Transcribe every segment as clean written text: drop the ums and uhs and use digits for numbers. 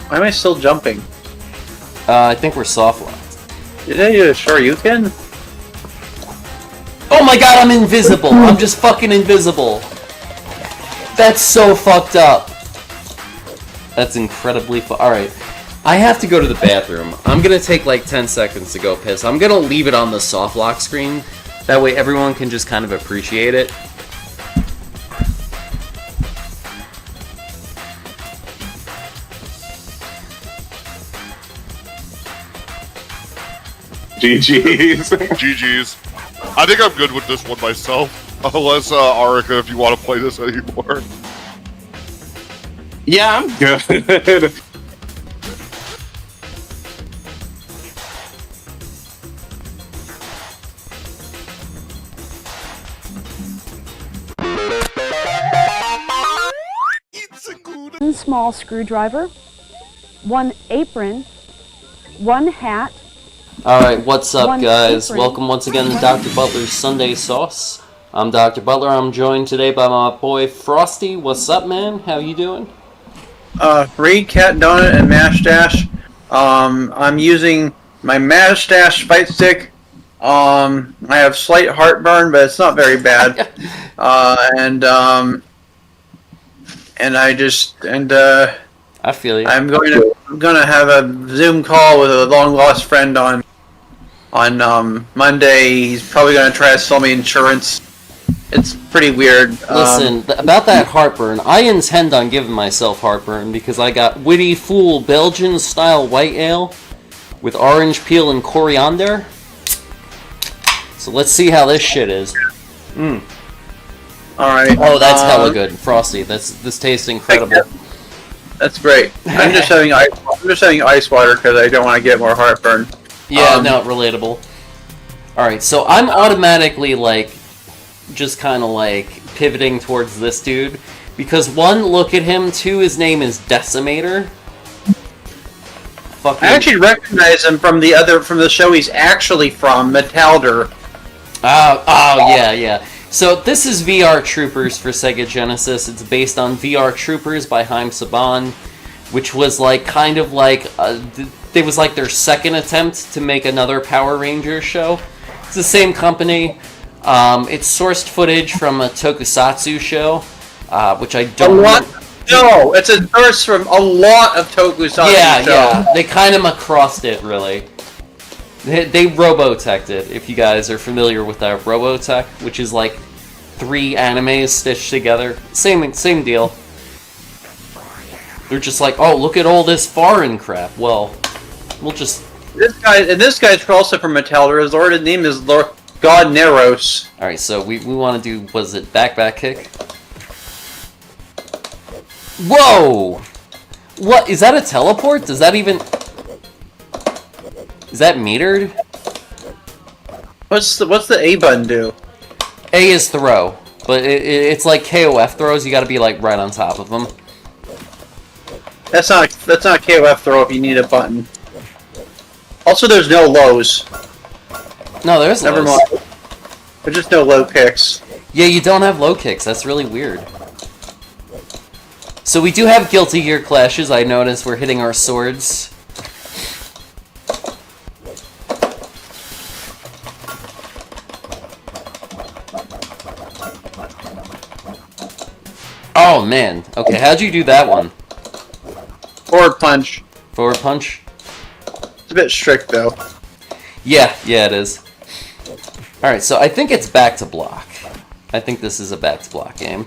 Why am I still jumping? I think we're soft locked. Yeah, sure you can. Oh my god, I'm invisible! I'm just fucking invisible! That's so fucked up! That's incredibly Alright. I have to go to the bathroom. I'm gonna take like 10 seconds to go piss. I'm gonna leave it on the soft lock screen. That way everyone can just kind of appreciate it. GG's. GG's. I think I'm good with this one myself. Unless, Arica, if you want to play this anymore. Yeah, I'm good. One small screwdriver, one apron, one hat. Alright, what's up, One guys? apron. Welcome once again to Dr. Butler's Sunday Sauce. I'm Dr. Butler. I'm joined today by my boy Frosty. What's up, man? How you doing? Reed, Cat, Donut, and Mash Dash. I'm using my Mash Dash fight stick. I have slight heartburn, but it's not very bad. I feel you. I'm gonna have a Zoom call with a long lost friend on Monday. He's probably gonna try to sell me insurance. It's pretty weird. Listen, about that heartburn, I intend on giving myself heartburn because I got Witty Fool Belgian-style white ale with orange peel and coriander. So let's see how this shit is. All right. Oh, that's hella good. Frosty, this tastes incredible. That's great. I'm just having ice water because I don't want to get more heartburn. Yeah, no, relatable. Alright, so I'm automatically, like, just kind of, like, pivoting towards this dude. Because, one, look at him. Two, his name is Decimator. Fucking... I actually recognize him from the show he's actually from, Metalder. Oh, yeah. So, this is VR Troopers for Sega Genesis. It's based on VR Troopers by Haim Saban, which was, like, kind of like... it was like their second attempt to make another Power Rangers show. It's the same company. It's sourced footage from a tokusatsu show, which I don't know. No, it's a source from a lot of tokusatsu shows. Yeah. They kind of acrossed it, really. They Roboteched it, if you guys are familiar with that Robotech, which is like 3 animes stitched together. Same deal. They're just like, oh, look at all this foreign crap. Well, we'll just... This guy's also from Metalder. His Lord name is Lord God Neros. Alright, so we want to do, was it back kick? Whoa! What, is that a teleport? Does that even... Is that metered? What's the A button do? A is throw, but it's like KOF throws, you gotta be like right on top of them. That's not KOF throw if you need a button. Also, there's no lows. No, there's Never lows. mind. There's just no low kicks. Yeah, you don't have low kicks. That's really weird. So we do have Guilty Gear clashes. I notice we're hitting our swords. Oh, man. Okay, how'd you do that one? Forward punch. Forward punch? It's a bit strict, though. Yeah, it is. Alright, so I think it's back to block. I think this is a back to block game.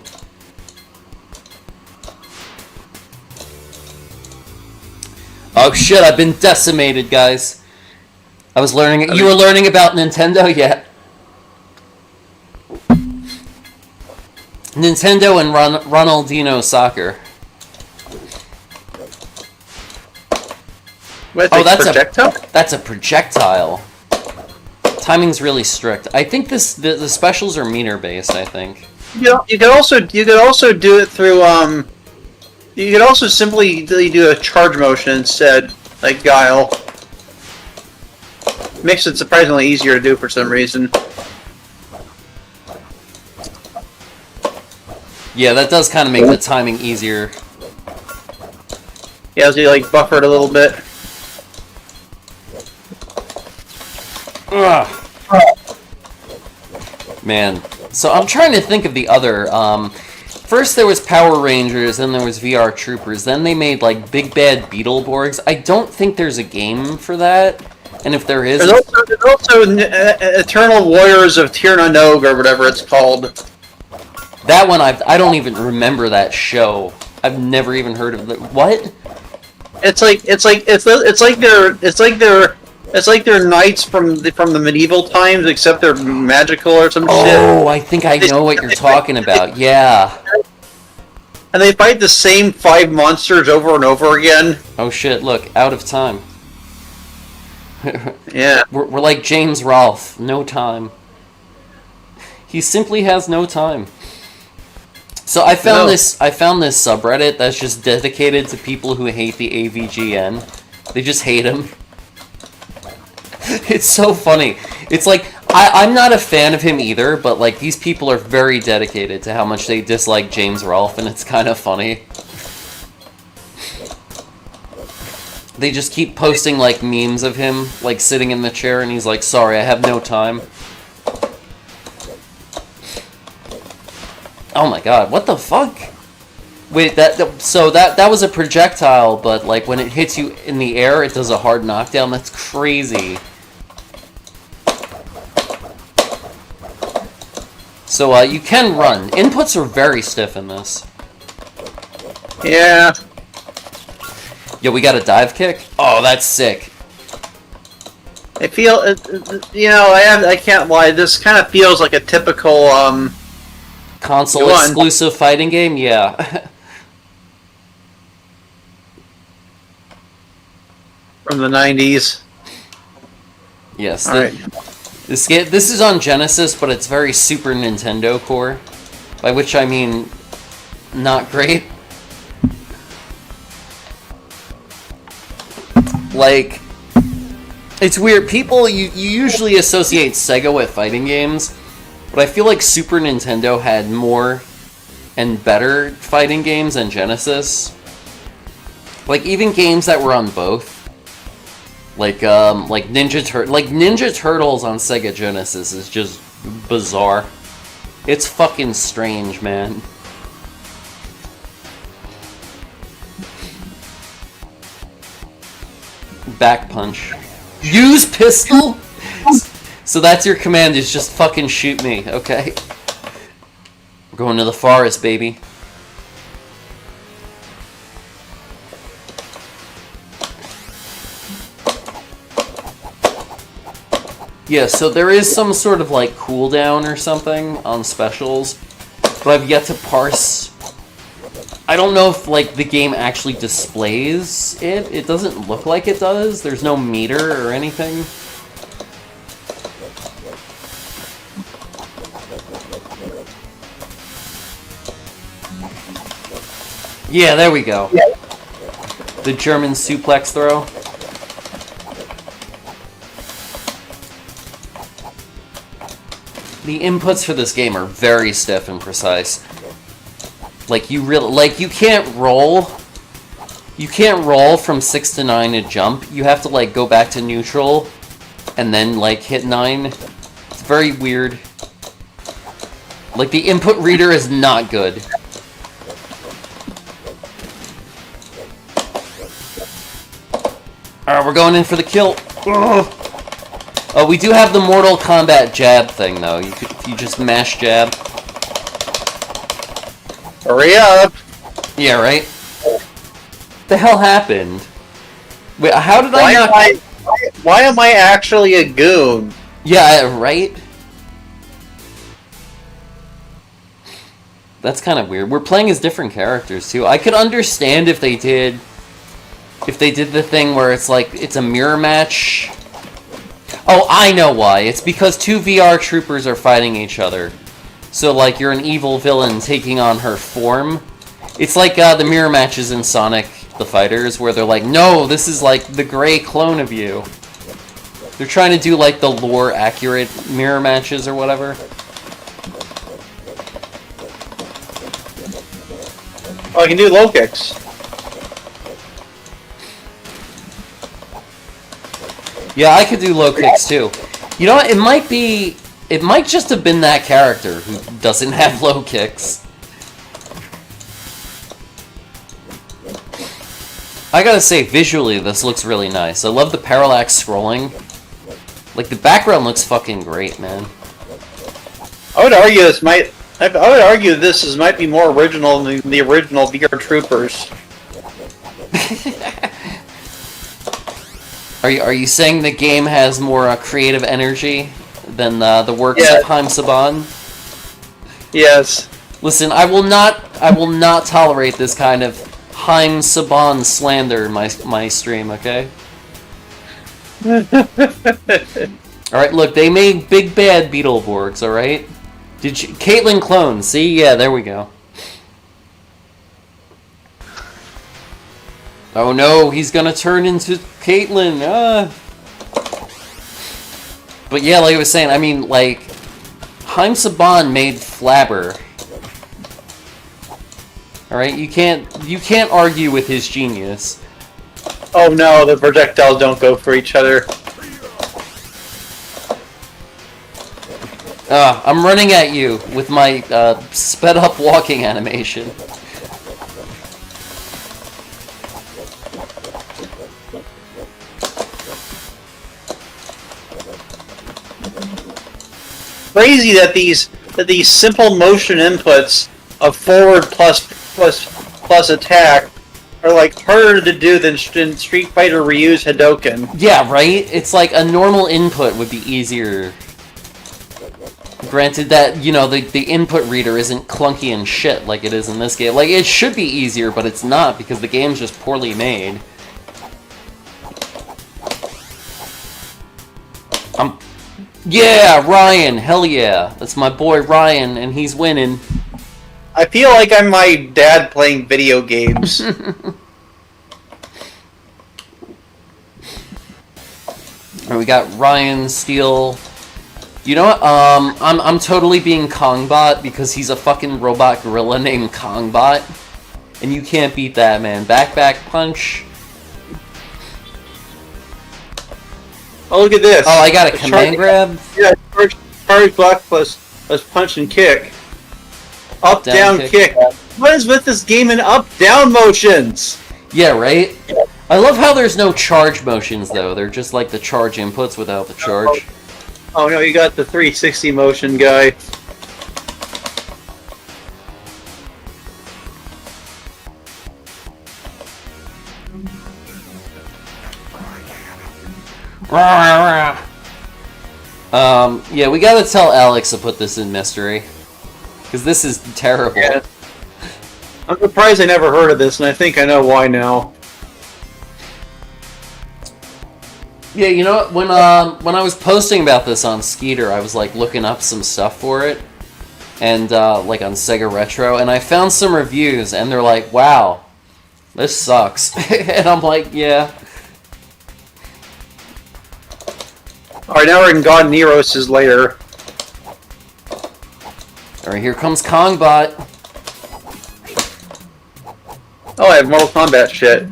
Oh shit, I've been decimated, guys. I was learning... You were learning about Nintendo yet? Nintendo and Ronaldinho soccer. What, Oh, that's projectile? That's a projectile. Timing's really strict. I think the specials are meter based. I think. You could also do it through You could also simply do a charge motion instead, like Guile. Makes it surprisingly easier to do for some reason. Yeah, that does kind of make the timing easier. He has to like buffered a little bit. Ugh. Man, so I'm trying to think of the other. First there was Power Rangers, then there was VR Troopers, then they made like Big Bad Beetleborgs. I don't think there's a game for that, and if there is, there's also Eternal Warriors of Tir na Nog or whatever it's called. that one I don't even remember that show. I've never even heard of it. What? It's like they're knights from the medieval times, except they're magical or some shit. Oh, I think I know what you're talking about. Yeah. And they fight the same 5 monsters over and over again. Oh shit! Look, out of time. Yeah. We're like James Rolfe. No time. He simply has no time. So I found this subreddit that's just dedicated to people who hate the AVGN. They just hate him. It's so funny. It's like, I'm not a fan of him either, but like these people are very dedicated to how much they dislike James Rolfe, and it's kind of funny. They just keep posting like memes of him like sitting in the chair and he's like, sorry, I have no time. Oh my god, what the fuck? Wait, that was a projectile, but like when it hits you in the air, it does a hard knockdown. That's crazy. So you can run. Inputs are very stiff in this. Yeah. Yo, we got a dive kick? Oh, that's sick. I feel, I can't lie. This kind of feels like a typical Console exclusive fighting game? Yeah. from the 90s. Yes. Alright. This is on Genesis, but it's very Super Nintendo core. By which I mean, not great. Like, it's weird. People, you usually associate Sega with fighting games, but I feel like Super Nintendo had more and better fighting games than Genesis. Like, even games that were on both. Like Ninja Turtles on Sega Genesis is just bizarre. It's fucking strange, man. Back punch. Use pistol? So that's your command, is just fucking shoot me, okay? We're going to the forest, baby. Yeah, so there is some sort of like cooldown or something on specials, but I've yet to parse. I don't know if like the game actually displays it. It doesn't look like it does. There's no meter or anything. Yeah, there we go. The German suplex throw. The inputs for this game are very stiff and precise. Like you can't roll. You can't roll from 6 to 9 to jump. You have to like go back to neutral and then like hit 9. It's very weird. Like the input reader is not good. Alright, we're going in for the kill. Ugh. Oh, we do have the Mortal Kombat jab thing, though. You just mash jab. Hurry up! Yeah, right? The hell happened? Wait, how did I not... Why am I actually a goon? Yeah, right? That's kind of weird. We're playing as different characters, too. I could understand if they did... If they did the thing where it's like, it's a mirror match... Oh, I know why. It's because two VR troopers are fighting each other. So, like, you're an evil villain taking on her form. It's like the mirror matches in Sonic the Fighters, where they're like, no, this is, like, the gray clone of you. They're trying to do, like, the lore-accurate mirror matches or whatever. Oh, I can do low kicks. Yeah, I could do low kicks too. You know what? It might just have been that character who doesn't have low kicks. I gotta say, visually, this looks really nice. I love the parallax scrolling. Like, the background looks fucking great, man. I would argue this might be more original than the original VR Troopers. Are you saying the game has more creative energy than the works of Haim Saban? Yes. Listen, I will not tolerate this kind of Haim Saban slander in my stream, okay? Alright, look, they made big bad Beetleborgs, alright? Did you... Caitlyn Clone, see? Yeah, there we go. Oh no, he's gonna turn into Caitlyn, But yeah, like I was saying, I mean, like, Haim Saban made Flabber. Alright, you can't argue with his genius. Oh no, the projectiles don't go for each other. I'm running at you with my sped up walking animation. Crazy that these simple motion inputs of forward plus attack are like harder to do than Street Fighter Ryu's Hadoken. Yeah, right? It's like a normal input would be easier. Granted that, you know, the input reader isn't clunky and shit like it is in this game. Like, it should be easier, but it's not because the game's just poorly made. Yeah, Ryan, hell yeah. That's my boy Ryan, and he's winning. I feel like I'm my dad playing video games. We got Ryan Steele. You know what? I'm totally being Kongbot because he's a fucking robot gorilla named Kongbot. And you can't beat that, man. Back punch. Oh, look at this. Oh, I got a command grab? Yeah, charge block plus punch and kick. Up, down, kick. What is with this game in up-down motions? Yeah, right? I love how there's no charge motions, though. They're just like the charge inputs without the charge. Oh no, you got the 360 motion guy. Yeah, we gotta tell Alex to put this in mystery. Because this is terrible. Yeah. I'm surprised I never heard of this, and I think I know why now. Yeah, you know what? When I was posting about this on Skeeter, I was like looking up some stuff for it, and like on Sega Retro, and I found some reviews, and they're like, "Wow, this sucks," and I'm like, "Yeah." All right, now we're in God Neros' lair. All right, here comes Kongbot. Oh, I have Mortal Kombat shit.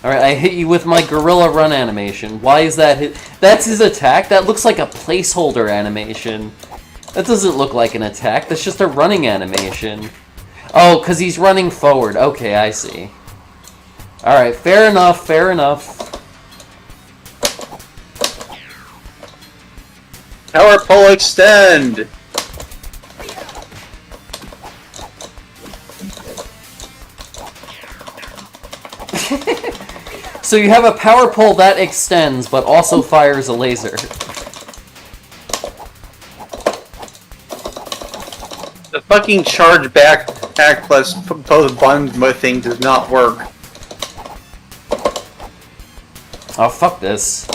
Alright, I hit you with my gorilla run animation. Why is that hit? That's his attack? That looks like a placeholder animation. That doesn't look like an attack. That's just a running animation. Oh, because he's running forward. Okay, I see. Alright, fair enough, fair enough. Power pole extend! So you have a power pole that extends, but also fires a laser. The fucking charge back plus both buttons thing does not work. Oh, fuck this.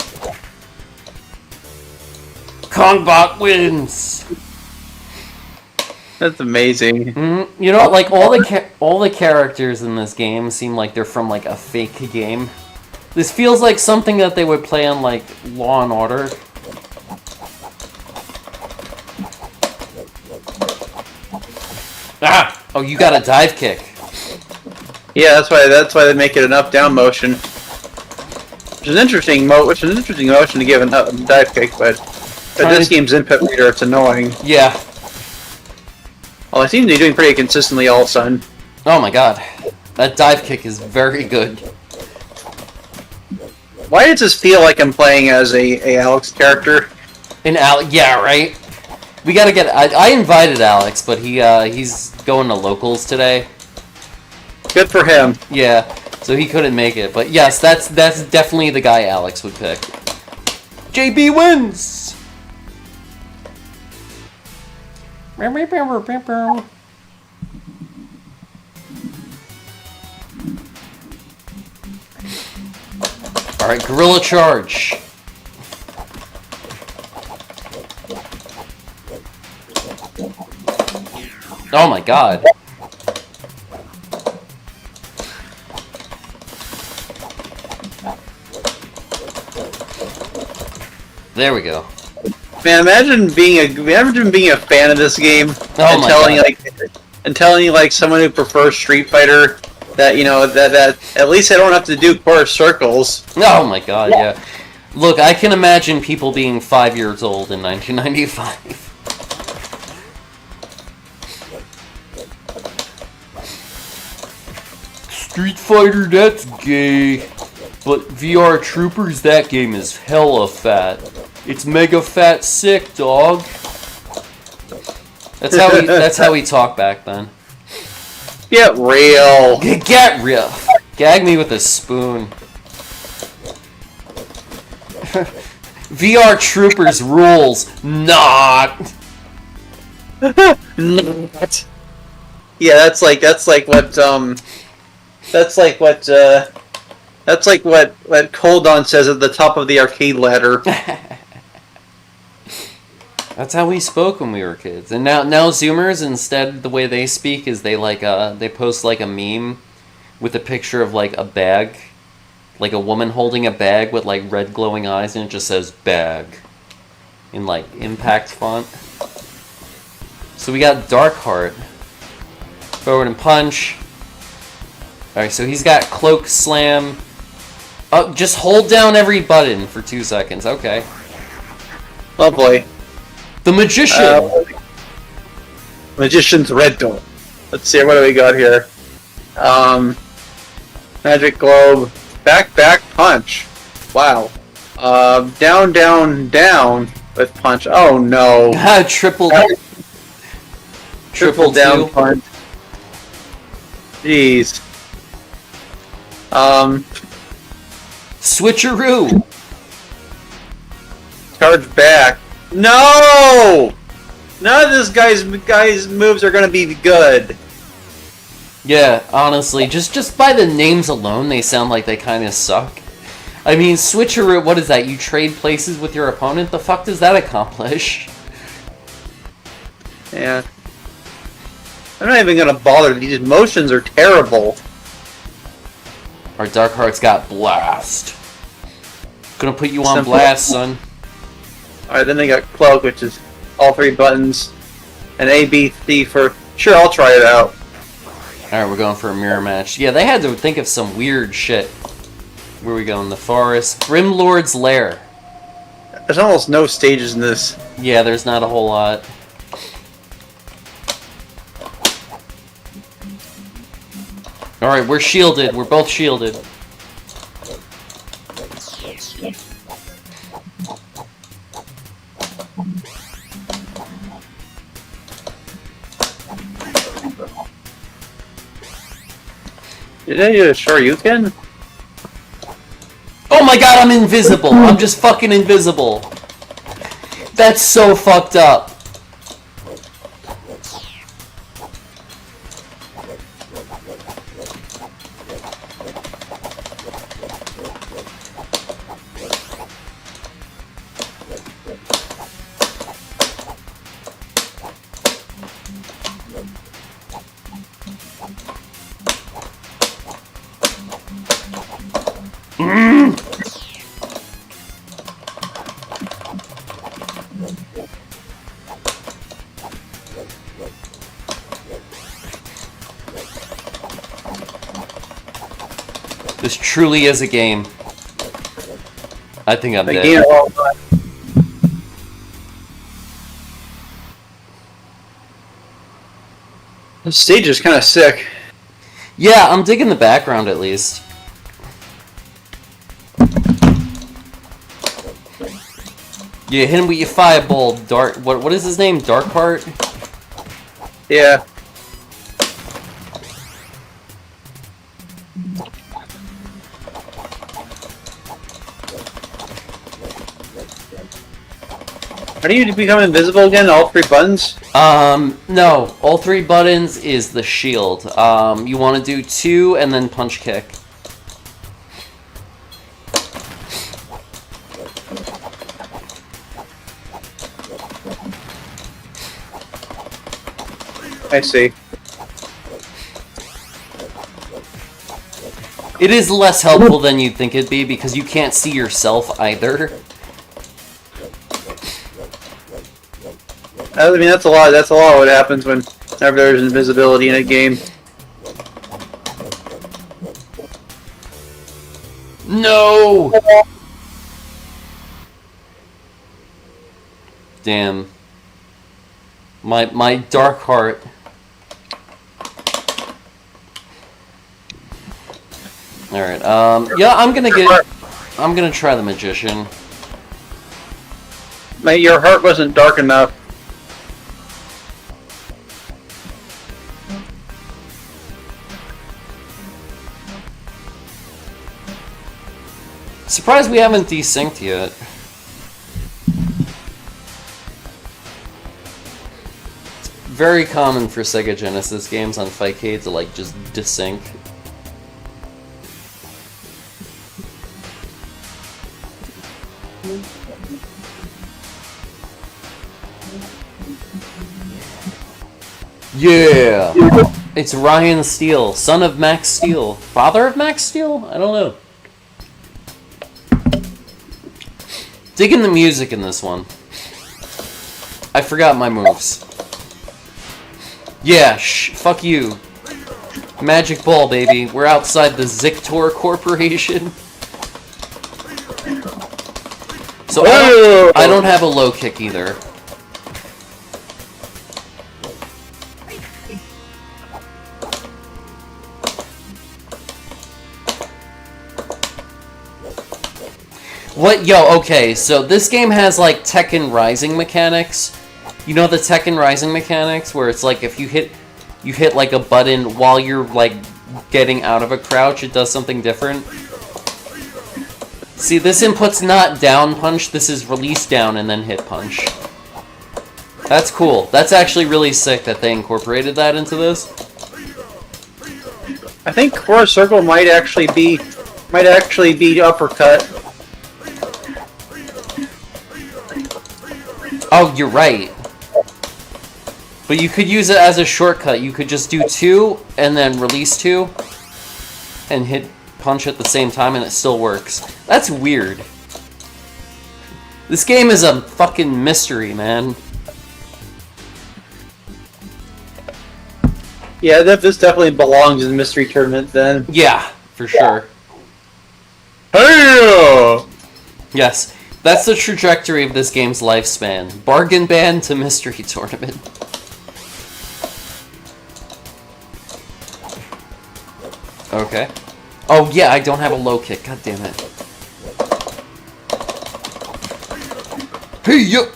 Kongbot wins! That's amazing. Mm-hmm. You know, like, all the characters in this game seem like they're from, like, a fake game. This feels like something that they would play on, like, Law and Order. Ah! Oh, you got a dive kick. Yeah, that's why they make it an up-down motion. Which is an interesting motion to give a dive kick, but this game's input reader, it's annoying. Yeah. Well, I seem to be doing pretty consistently all of a sudden. Oh my god. That dive kick is very good. Why does this feel like I'm playing as a Alex character? Yeah, right? We gotta get... I invited Alex, but he's going to locals today. Good for him. Yeah, so he couldn't make it. But yes, that's definitely the guy Alex would pick. JB wins! Alright, Gorilla Charge. Oh my god. There we go. Man, imagine being a fan of this game and telling like someone who prefers Street Fighter that that at least I don't have to do course circles. Oh my god, yeah. Look, I can imagine people being 5 years old in 1995. Street Fighter, that's gay. But VR Troopers, that game is hella fat. It's mega fat sick, dog. That's how we talk back then. Get real. Get real. Gag me with a spoon. VR Troopers rules. Not. Yeah, that's like what Coldon says at the top of the arcade ladder. That's how we spoke when we were kids. And now Zoomers, instead, the way they speak is they they post like a meme with a picture of like a bag, like a woman holding a bag with like red glowing eyes, and it just says bag in like impact font. So we got Darkheart. Forward and punch. Alright, so he's got cloak slam. Oh, just hold down every button for 2 seconds. Okay. Lovely. The Magician! Magician's Red Door. Let's see, what do we got here? Magic Globe. Back, punch. Wow. Down, down with punch. Oh no. Triple down two. punch. Jeez. Switcheroo! Charge back. No! None of this guy's moves are gonna be good. Yeah, honestly, just by the names alone, they sound like they kind of suck. I mean, Switcheroo, what is that? You trade places with your opponent? The fuck does that accomplish? Yeah. I'm not even gonna bother. These motions are terrible. Our Darkheart's got Blast. Gonna put you on Simple. blast, son. Alright, then they got Cloak, which is all three buttons. And A, B, C for... Sure, I'll try it out. Alright, we're going for a mirror match. Yeah, they had to think of some weird shit. Where we go in the forest? Grimlord's Lair. There's almost no stages in this. Yeah, there's not a whole lot. Alright, we're shielded. We're both shielded. Did I do a Shoryuken? Oh my god, I'm invisible! I'm just fucking invisible! That's so fucked up. This truly is a game. I think I'm The dead. game all done. The stage is kind of sick. Yeah, I'm digging the background at least. Yeah, hit him with your fireball, Dark. What is his name? Darkheart? Yeah. How do you become invisible again? All 3 buttons? No. All 3 buttons is the shield. You want to do 2 and then punch kick. I see. It is less helpful than you'd think it'd be because you can't see yourself either. I mean, that's a lot. That's a lot of what happens whenever there's invisibility in a game. No! Damn. My dark heart. Alright, yeah, I'm gonna try the magician. Mate, your heart wasn't dark enough. Surprised we haven't desynced yet. It's very common for Sega Genesis games on Fightcade to like just desync. Yeah! It's Ryan Steele, son of Max Steele. Father of Max Steele? I don't know. Digging the music in this one. I forgot my moves. Yeah, fuck you. Magic Ball, baby. We're outside the Zictor Corporation. So I don't have a low kick either. What? Yo, okay, so this game has, like, Tekken Rising mechanics. You know the Tekken Rising mechanics? Where it's like, if you hit, like, a button while you're, like, getting out of a crouch, it does something different. See, this input's not down punch, this is release down and then hit punch. That's cool. That's actually really sick that they incorporated that into this. I think Core Circle might actually be uppercut. Oh, you're right. But you could use it as a shortcut. You could just do 2 and then release 2 and hit punch at the same time and it still works. That's weird. This game is a fucking mystery, man. Yeah, this definitely belongs in the mystery tournament then. Yeah, for sure. Hey! Yes, that's the trajectory of this game's lifespan. Bargain ban to mystery tournament. Okay. Oh yeah, I don't have a low kick. God damn it. Hey yo.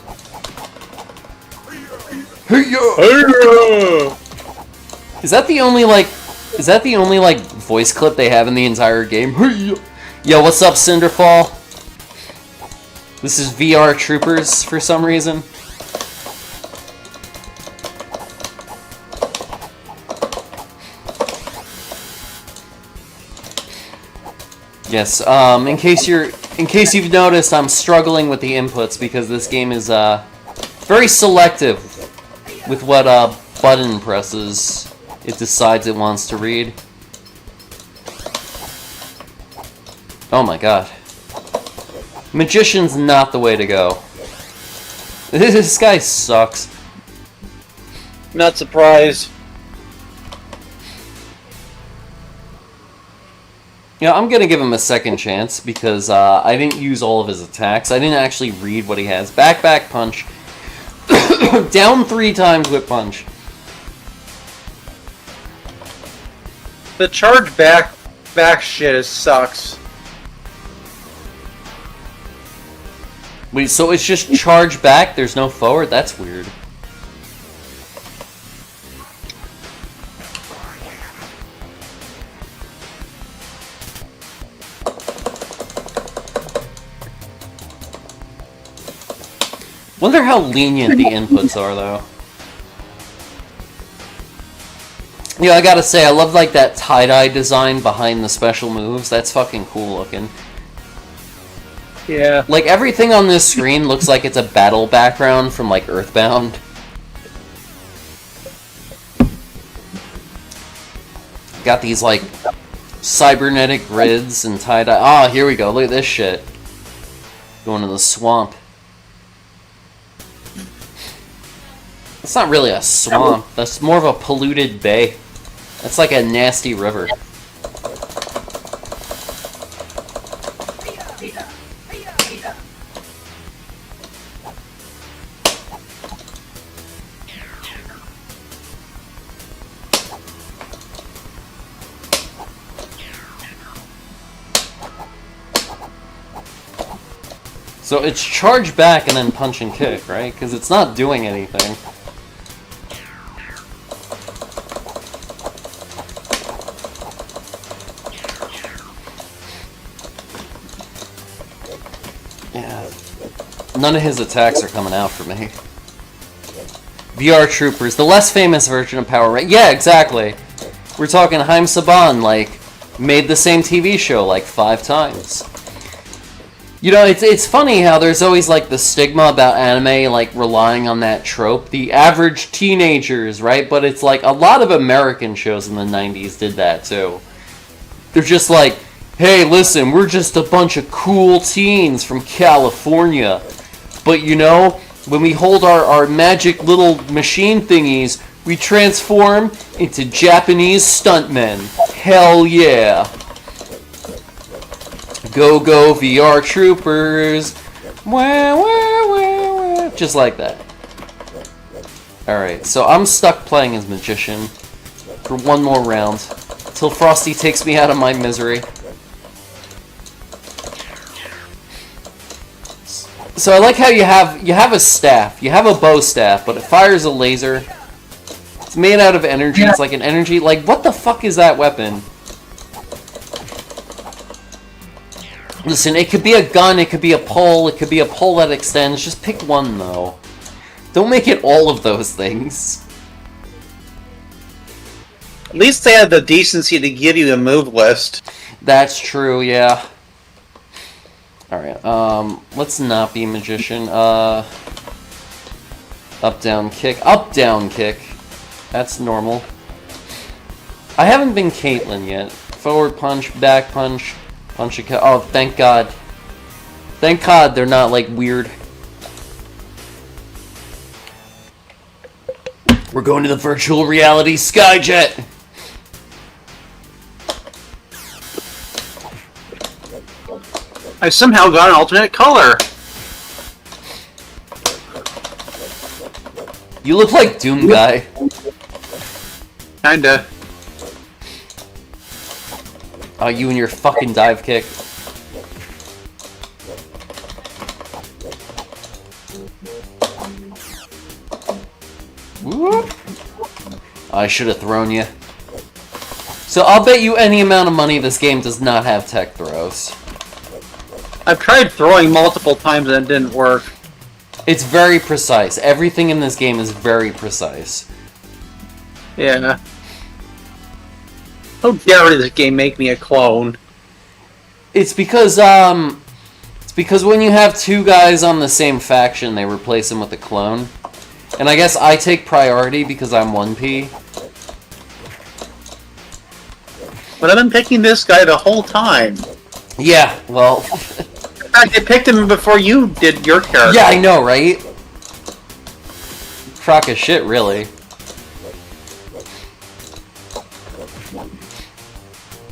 Hey yo. Hey! Is that the only like voice clip they have in the entire game? Hey yo. Yo, what's up, Cinderfall? This is VR Troopers for some reason. Yes, in case you've noticed, I'm struggling with the inputs because this game is very selective with what button presses it decides it wants to read. Oh my god. Magician's not the way to go. This guy sucks. Not surprised. Yeah, I'm gonna give him a second chance because I didn't use all of his attacks. I didn't actually read what he has. Back punch. Down 3 times whip punch. The charge back shit sucks. Wait, so it's just charge back? There's no forward? That's weird. Wonder how lenient the inputs are, though. Yeah, I gotta say, I love, like, that tie-dye design behind the special moves. That's fucking cool looking. Yeah. Like, everything on this screen looks like it's a battle background from, like, Earthbound. Got these, like, cybernetic grids and tie-dye. Ah, here we go. Look at this shit. Going to the swamp. It's not really a swamp. That's more of a polluted bay. That's like a nasty river. So it's charge back and then punch and kick, right? Because it's not doing anything. Yeah. None of his attacks are coming out for me. VR Troopers, the less famous version of Power Rangers. Yeah, exactly. We're talking Haim Saban, like, made the same TV show like 5 times. You know, it's funny how there's always, like, the stigma about anime, like, relying on that trope. The average teenagers, right? But it's like, a lot of American shows in the 90s did that, too. They're just like, hey, listen, we're just a bunch of cool teens from California. But, you know, when we hold our magic little machine thingies, we transform into Japanese stuntmen. Hell yeah. Go, go, VR Troopers. Wah, wah, wah, wah. Just like that. Alright, so I'm stuck playing as Magician for one more round. Till Frosty takes me out of my misery. So I like how you have a staff. You have a bow staff, but it fires a laser. It's made out of energy. It's like an energy... Like, what the fuck is that weapon? Listen, it could be a gun, it could be a pole, it could be a pole that extends. Just pick one, though. Don't make it all of those things. At least they had the decency to give you a move list. That's true, yeah. Alright, let's not be Magician. Up, down, kick. Up, down, kick. That's normal. I haven't been Caitlyn yet. Forward punch, back punch, punch a oh, thank God. Thank God they're not, like, weird. We're going to the virtual reality Skyjet! I somehow got an alternate color. You look like Doom Guy. Kinda. Oh, you and your fucking dive kick. Whoop. I should have thrown you. So I'll bet you any amount of money this game does not have tech throws. I've tried throwing multiple times and it didn't work. It's very precise. Everything in this game is very precise. Yeah. How dare this game make me a clone? It's because when you have 2 guys on the same faction, they replace them with a clone. And I guess I take priority because I'm 1P. But I've been picking this guy the whole time. Yeah, well... In fact, I picked him before you did your character. Yeah, I know, right? Crock of shit, really.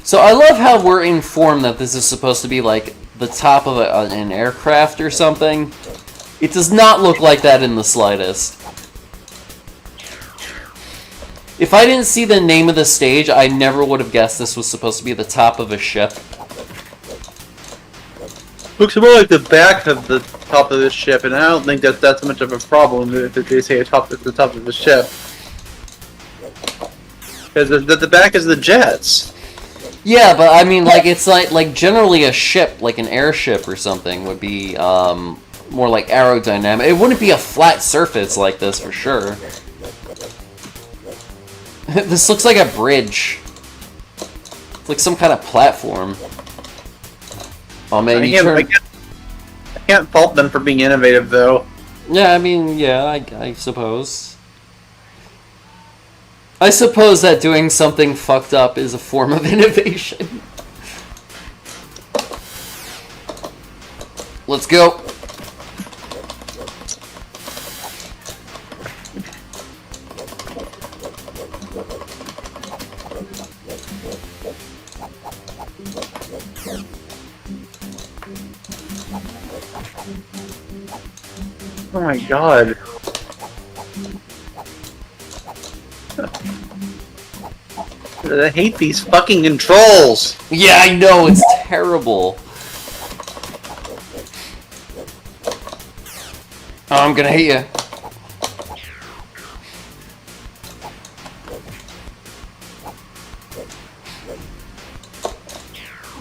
So I love how we're informed that this is supposed to be like the top of an aircraft or something. It does not look like that in the slightest. If I didn't see the name of the stage, I never would have guessed this was supposed to be the top of a ship. Looks more like the back of the top of the ship, and I don't think that that's much of a problem if they say it's the top of the ship. Because the back is the jets. Yeah, but I mean, like, it's like generally a ship, like an airship or something, would be more like aerodynamic. It wouldn't be a flat surface like this for sure. This looks like a bridge. It's like some kind of platform. Oh man, I can't fault them for being innovative, though. Yeah, I mean, yeah, I suppose. I suppose that doing something fucked up is a form of innovation. Let's go. Oh my god. I hate these fucking controls! Yeah, I know, it's terrible. Oh, I'm gonna hit you.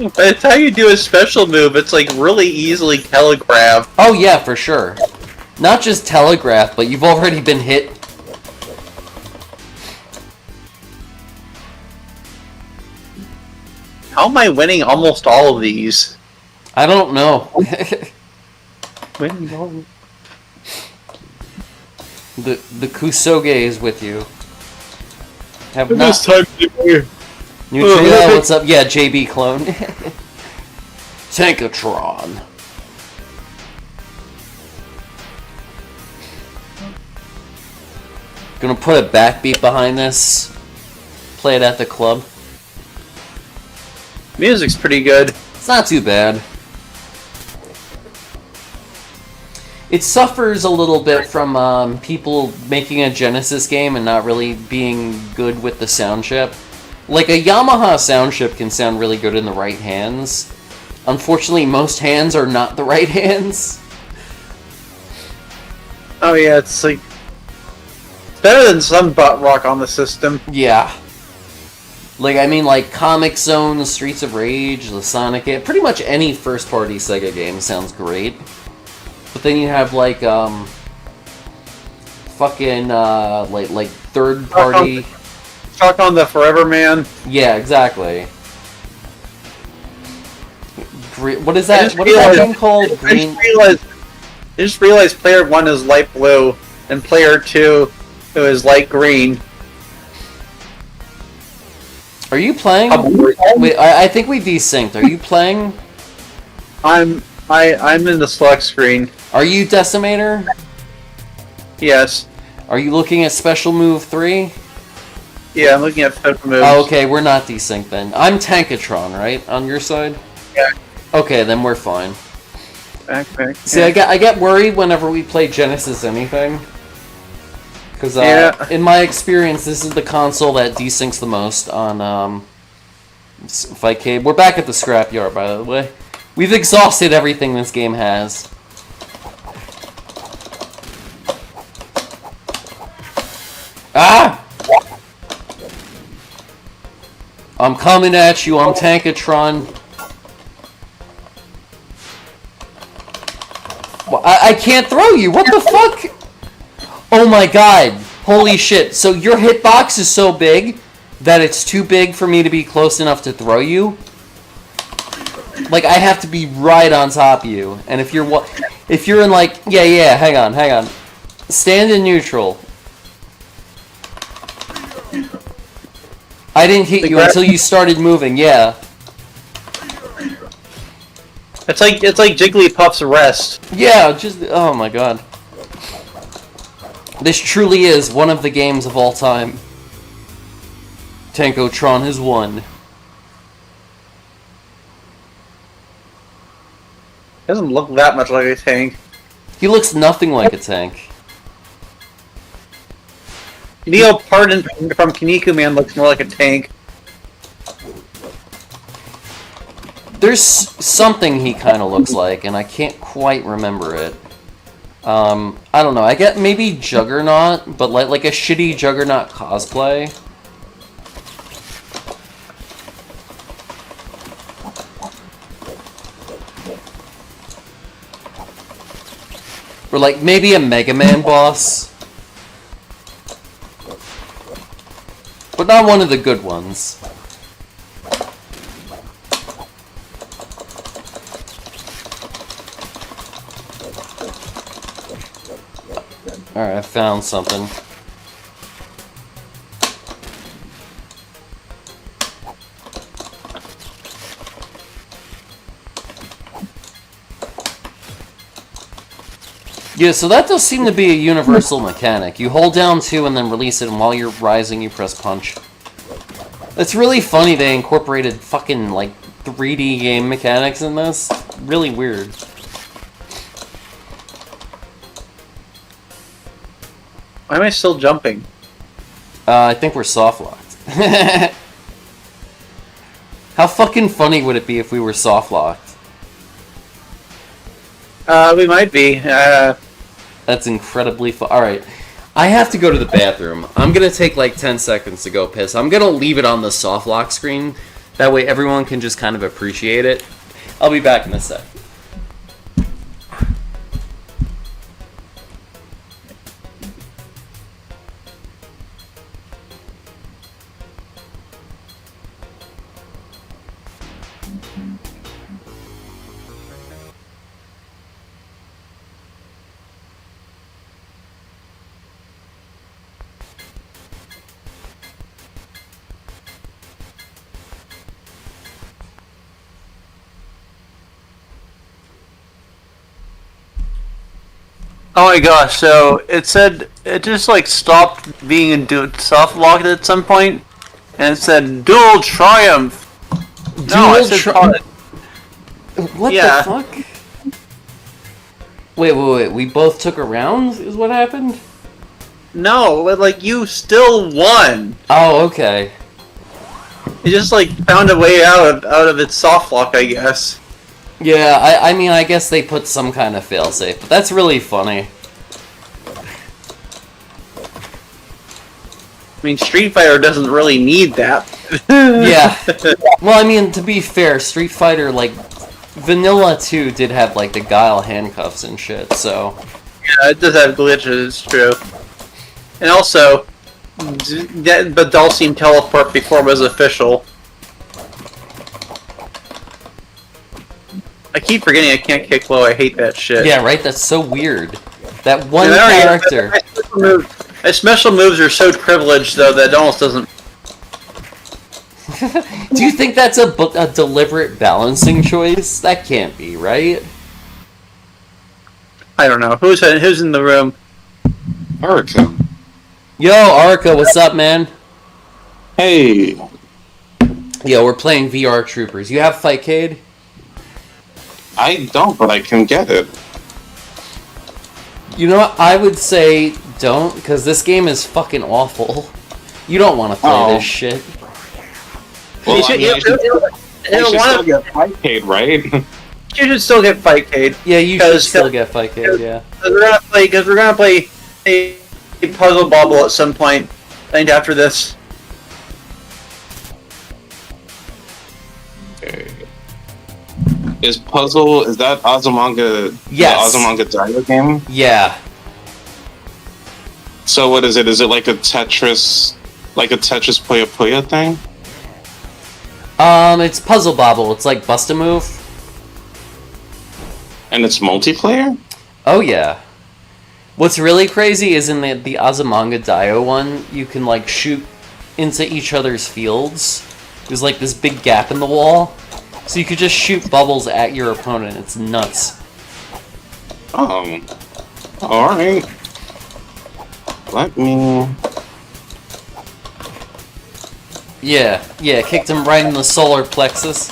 By the time you do a special move, it's like really easily telegraphed. Oh yeah, for sure. Not just telegraph, but you've already been hit. How am I winning almost all of these? I don't know. Winning all. The Kusoge is with you. Have This not. time here. Nutria, what's up? Yeah, JB clone. Tankatron. Gonna put a backbeat behind this. Play it at the club. Music's pretty good. It's not too bad. It suffers a little bit from people making a Genesis game and not really being good with the sound chip. Like, a Yamaha sound chip can sound really good in the right hands. Unfortunately, most hands are not the right hands. Oh yeah, it's like better than some butt rock on the system. Yeah. Like, I mean, like, Comic Zone, Streets of Rage, the Sonic game, pretty much any first-party Sega game sounds great. But then you have, like, fucking, like third-party... Talk on the Forever Man. Yeah, exactly. What is that? What is that game called? Green... I just realized player 1 is light blue, and player 2 is light green. Are you playing? Wait, I think we desynced. Are you playing? I'm in the select screen. Are you Decimator? Yes. Are you looking at Special Move 3? Yeah, I'm looking at special moves. Oh, okay, we're not desynced then. I'm Tankatron, right? On your side? Yeah. Okay, then we're fine. Okay. See, I get worried whenever we play Genesis anything. Because in my experience, this is the console that desyncs the most on Fightcade. We're back at the scrapyard, by the way. We've exhausted everything this game has. Ah! I'm coming at you, I'm Tankatron. Well, I can't throw you, what the fuck? Oh my god, holy shit. So your hitbox is so big that it's too big for me to be close enough to throw you? Like, I have to be right on top of you. And if you're in like, yeah, hang on. Stand in neutral. I didn't hit you until you started moving, yeah. It's like Jigglypuff's rest. Yeah, just, oh my god. This truly is one of the games of all time. Tankotron has won. Doesn't look that much like a tank. He looks nothing like a tank. Neo Pardon from Kinniku Man looks more like a tank. There's something he kind of looks like, and I can't quite remember it. I don't know. I get maybe Juggernaut, but like a shitty Juggernaut cosplay. Or like maybe a Mega Man boss. But not one of the good ones. Alright, I found something. Yeah, so that does seem to be a universal mechanic. You hold down 2 and then release it, and while you're rising, you press punch. It's really funny they incorporated fucking, like, 3D game mechanics in this. Really weird. Why am I still jumping? I think we're soft locked. How fucking funny would it be if we were soft locked? We might be. That's incredibly fun. Alright. I have to go to the bathroom. I'm gonna take like 10 seconds to go piss. I'm gonna leave it on the soft lock screen. That way everyone can just kind of appreciate it. I'll be back in a sec. Oh my gosh, so it said it just like stopped being in soft locked at some point, and it said dual triumph. What Yeah. the fuck? Wait. We both took a round is what happened? No, like you still won. Oh, okay. It just like found a way out of its soft lock, I guess. Yeah, I mean, I guess they put some kind of failsafe, but that's really funny. I mean, Street Fighter doesn't really need that. Yeah. Well, I mean, to be fair, Street Fighter, like, Vanilla 2 did have, like, the Guile handcuffs and shit, so... Yeah, it does have glitches, it's true. And also, the Dulcine teleport before it was official. I keep forgetting I can't kick low, I hate that shit. Yeah, right? That's so weird. That one And character... My special moves are so privileged, though, that it almost doesn't... Do you think that's a deliberate balancing choice? That can't be, right? I don't know. Who's in the room? Erica. Yo, Arca, what's up, man? Hey. Yo, we're playing VR Troopers. You have Fightcade? I don't, but I can get it. You know what? I would say don't, because this game is fucking awful. You don't want to play this shit. Well, You should still get Fightcade, right? You should still get Fightcade. Yeah, you should still get Fightcade, yeah. Because we're gonna play a puzzle bubble at some point. I think after this. Okay. Is that Azumanga? Yes. The Azumanga Daioh game? Yeah. So what is it? Is it like a Tetris Puyo Puyo thing? It's Puzzle Bobble. It's like Bust a Move. And it's multiplayer? Oh, yeah. What's really crazy is in the Azumanga Daioh one, you can, like, shoot into each other's fields. There's, like, this big gap in the wall. So you could just shoot bubbles at your opponent. It's nuts. Alright. Let me... Yeah, kicked him right in the solar plexus.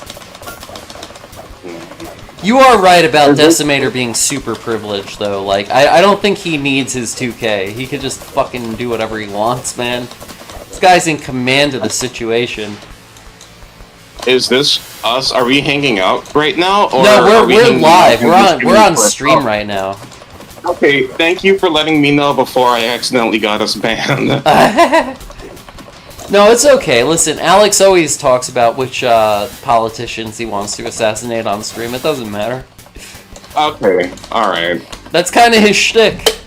You are right about Decimator being super privileged, though. Like, I don't think he needs his 2K. He could just fucking do whatever he wants, man. This guy's in command of the situation. Is this us? Are we hanging out right now? Or No, are we we're hanging live. out We're on stream right now. Okay, thank you for letting me know before I accidentally got us banned. No, it's okay. Listen, Alex always talks about which politicians he wants to assassinate on stream. It doesn't matter. Okay, alright. That's kind of his shtick.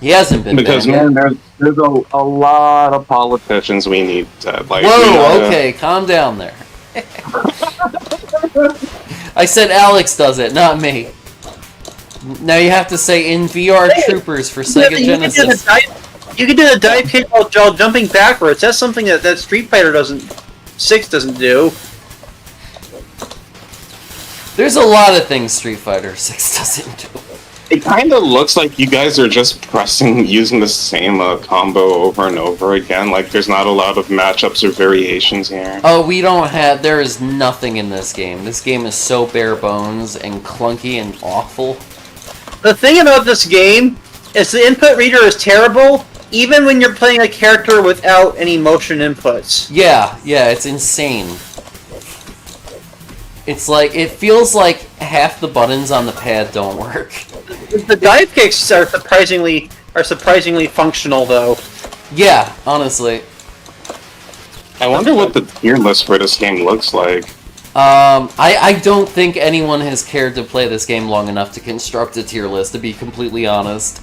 He hasn't been Because, banned man, yet. there's a lot of politicians we need to, like... Whoa, okay, calm down there. I said Alex does it, not me. Now you have to say in VR Troopers for Sega Genesis. You can do the dive kick while jumping backwards. That's something that Street Fighter 6 doesn't do. There's a lot of things Street Fighter 6 doesn't do. It kind of looks like you guys are just using the same combo over and over again. Like, there's not a lot of matchups or variations here. Oh, there is nothing in this game. This game is so bare bones and clunky and awful. The thing about this game is the input reader is terrible, even when you're playing a character without any motion inputs. Yeah, it's insane. It's like, it feels like half the buttons on the pad don't work. The dive kicks are surprisingly functional, though. Yeah, honestly. I wonder what the tier list for this game looks like. I don't think anyone has cared to play this game long enough to construct a tier list, to be completely honest.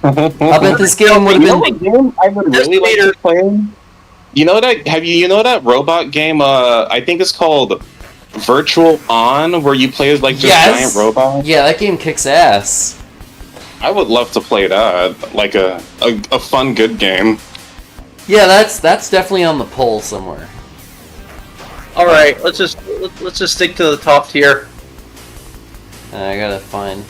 I bet this game would have been... game I would really like to play? You know that robot game, I think it's called Virtual On, where you play as like just giant robots? Yeah, that game kicks ass. I would love to play that, like a fun, good game. Yeah, that's definitely on the poll somewhere. All right, let's just stick to the top tier. I gotta find.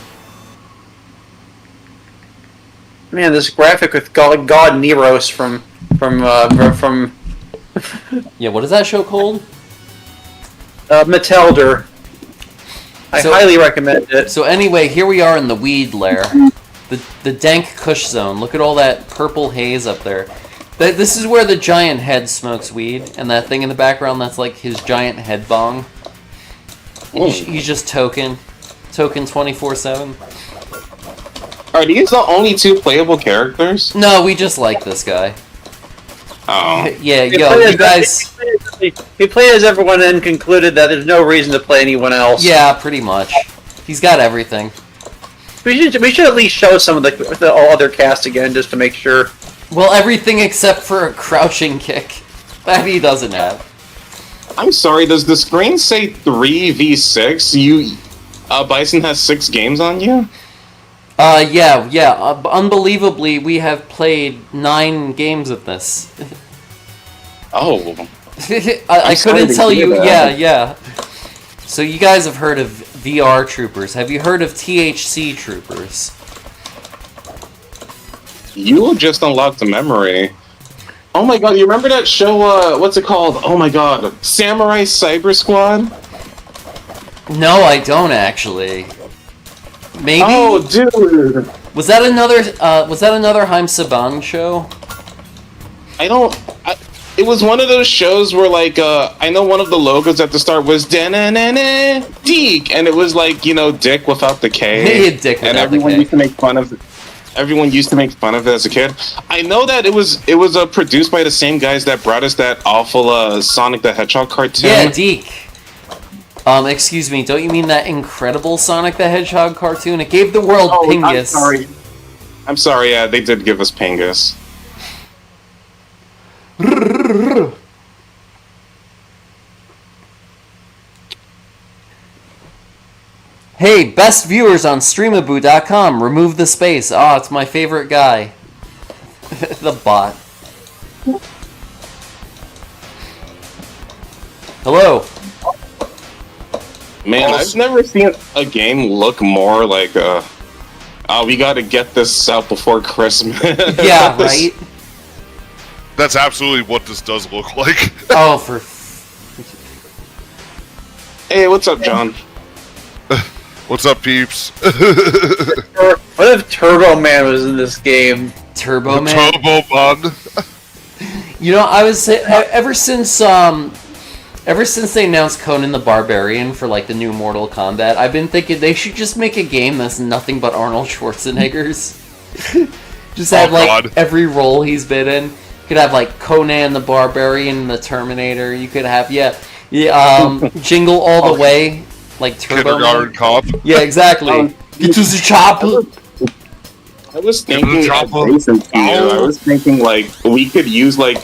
Man, this graphic with God Neros from Yeah, what is that show called? Metelder. I highly recommend it. So anyway, here we are in the weed lair. The dank kush zone. Look at all that purple haze up there. This is where the giant head smokes weed, and that thing in the background, that's like his giant head bong. He's just token 24/7. Are these the only two playable characters? No, we just like this guy. Oh. Yeah, you guys... We played as everyone and concluded that there's no reason to play anyone else. Yeah, pretty much. He's got everything. We should at least show some of the all other cast again, just to make sure. Well, everything except for a crouching kick. That he doesn't have. I'm sorry, does the screen say 3v6? Bison has 6 games on you? Yeah. Unbelievably, we have played 9 games of this. Oh. I couldn't tell you. Yeah. So you guys have heard of VR Troopers. Have you heard of THC Troopers? You just unlocked a memory. Oh my god, you remember that show, what's it called? Oh my god, Samurai Cyber Squad? No, I don't actually. Maybe? Oh, dude! Was that another Haim Saban show? It was one of those shows where, like, I know one of the logos at the start was da-na-na-na, Deek, and it was like, Dick without the K. Dick without and everyone the K. used to make fun of it. Everyone used to make fun of it as a kid. I know that it was produced by the same guys that brought us that awful Sonic the Hedgehog cartoon. Yeah, Deke. Excuse me, don't you mean that incredible Sonic the Hedgehog cartoon? It gave the world Pingus. I'm sorry, yeah, they did give us Pingus. Hey, best viewers on streamaboo.com, remove the space. Ah, it's my favorite guy. The bot. Hello. Man, I've never seen a game look more like we gotta get this out before Christmas. Yeah, right? That's absolutely what this does look like. Oh, Hey, what's up, John? What's up, peeps? Or what if Turbo Man was in this game? Turbo Man. Turbo Man. You know, I was ever since they announced Conan the Barbarian for like the new Mortal Kombat, I've been thinking they should just make a game that's nothing but Arnold Schwarzenegger's. Just have God. every role he's been in. You could have like Conan the Barbarian, the Terminator. You could have Jingle All the Way, like Turbo Kindergarten Man. Cop. Yeah, exactly. Get to the chopper. I was thinking adjacent to you. I was thinking like we could use like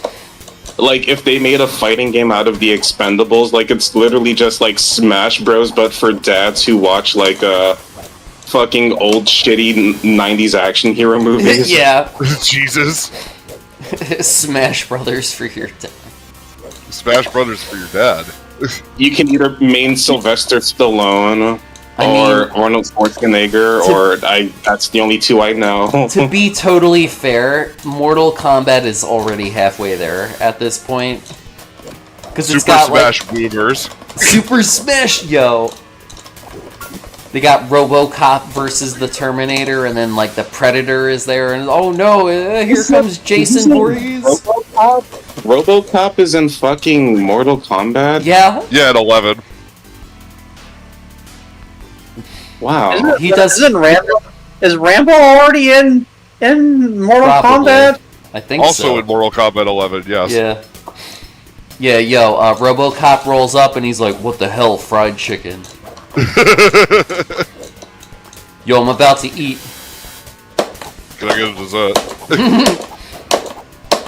if they made a fighting game out of the Expendables, like it's literally just like Smash Bros, but for dads who watch like fucking old shitty 90s action hero movies. Yeah. Jesus. Smash Brothers for your dad. Smash Brothers for your dad. You can either main Sylvester Stallone or Arnold Schwarzenegger, that's the only two I know. To be totally fair, Mortal Kombat is already halfway there at this point. Because it's Super got Smash Boomers. Super Smash, yo! They got RoboCop versus the Terminator, and then like the Predator is there, and oh no, here comes Jason Voorhees. RoboCop is in fucking Mortal Kombat? Yeah, Yeah, at 11. Wow. Is Rambo already in Mortal Probably. Kombat? I think Also so. in Mortal Kombat 11, yes. Yeah. Yeah, yo, RoboCop rolls up and he's like, "What the hell, fried chicken?" Yo, I'm about to eat. Can I get a dessert?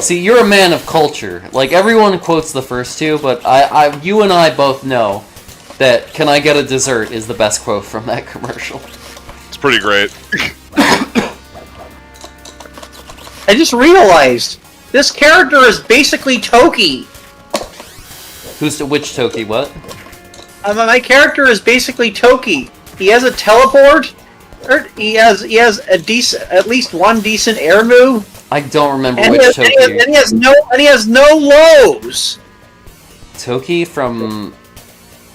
See, you're a man of culture. Like, everyone quotes the first two, but you and I both know that "Can I get a dessert" is the best quote from that commercial. It's pretty great. I just realized this character is basically Toki. Which Toki, what? My character is basically Toki. He has a teleport. He has at least one decent air move. I don't remember And which he Toki. has no lows. Toki from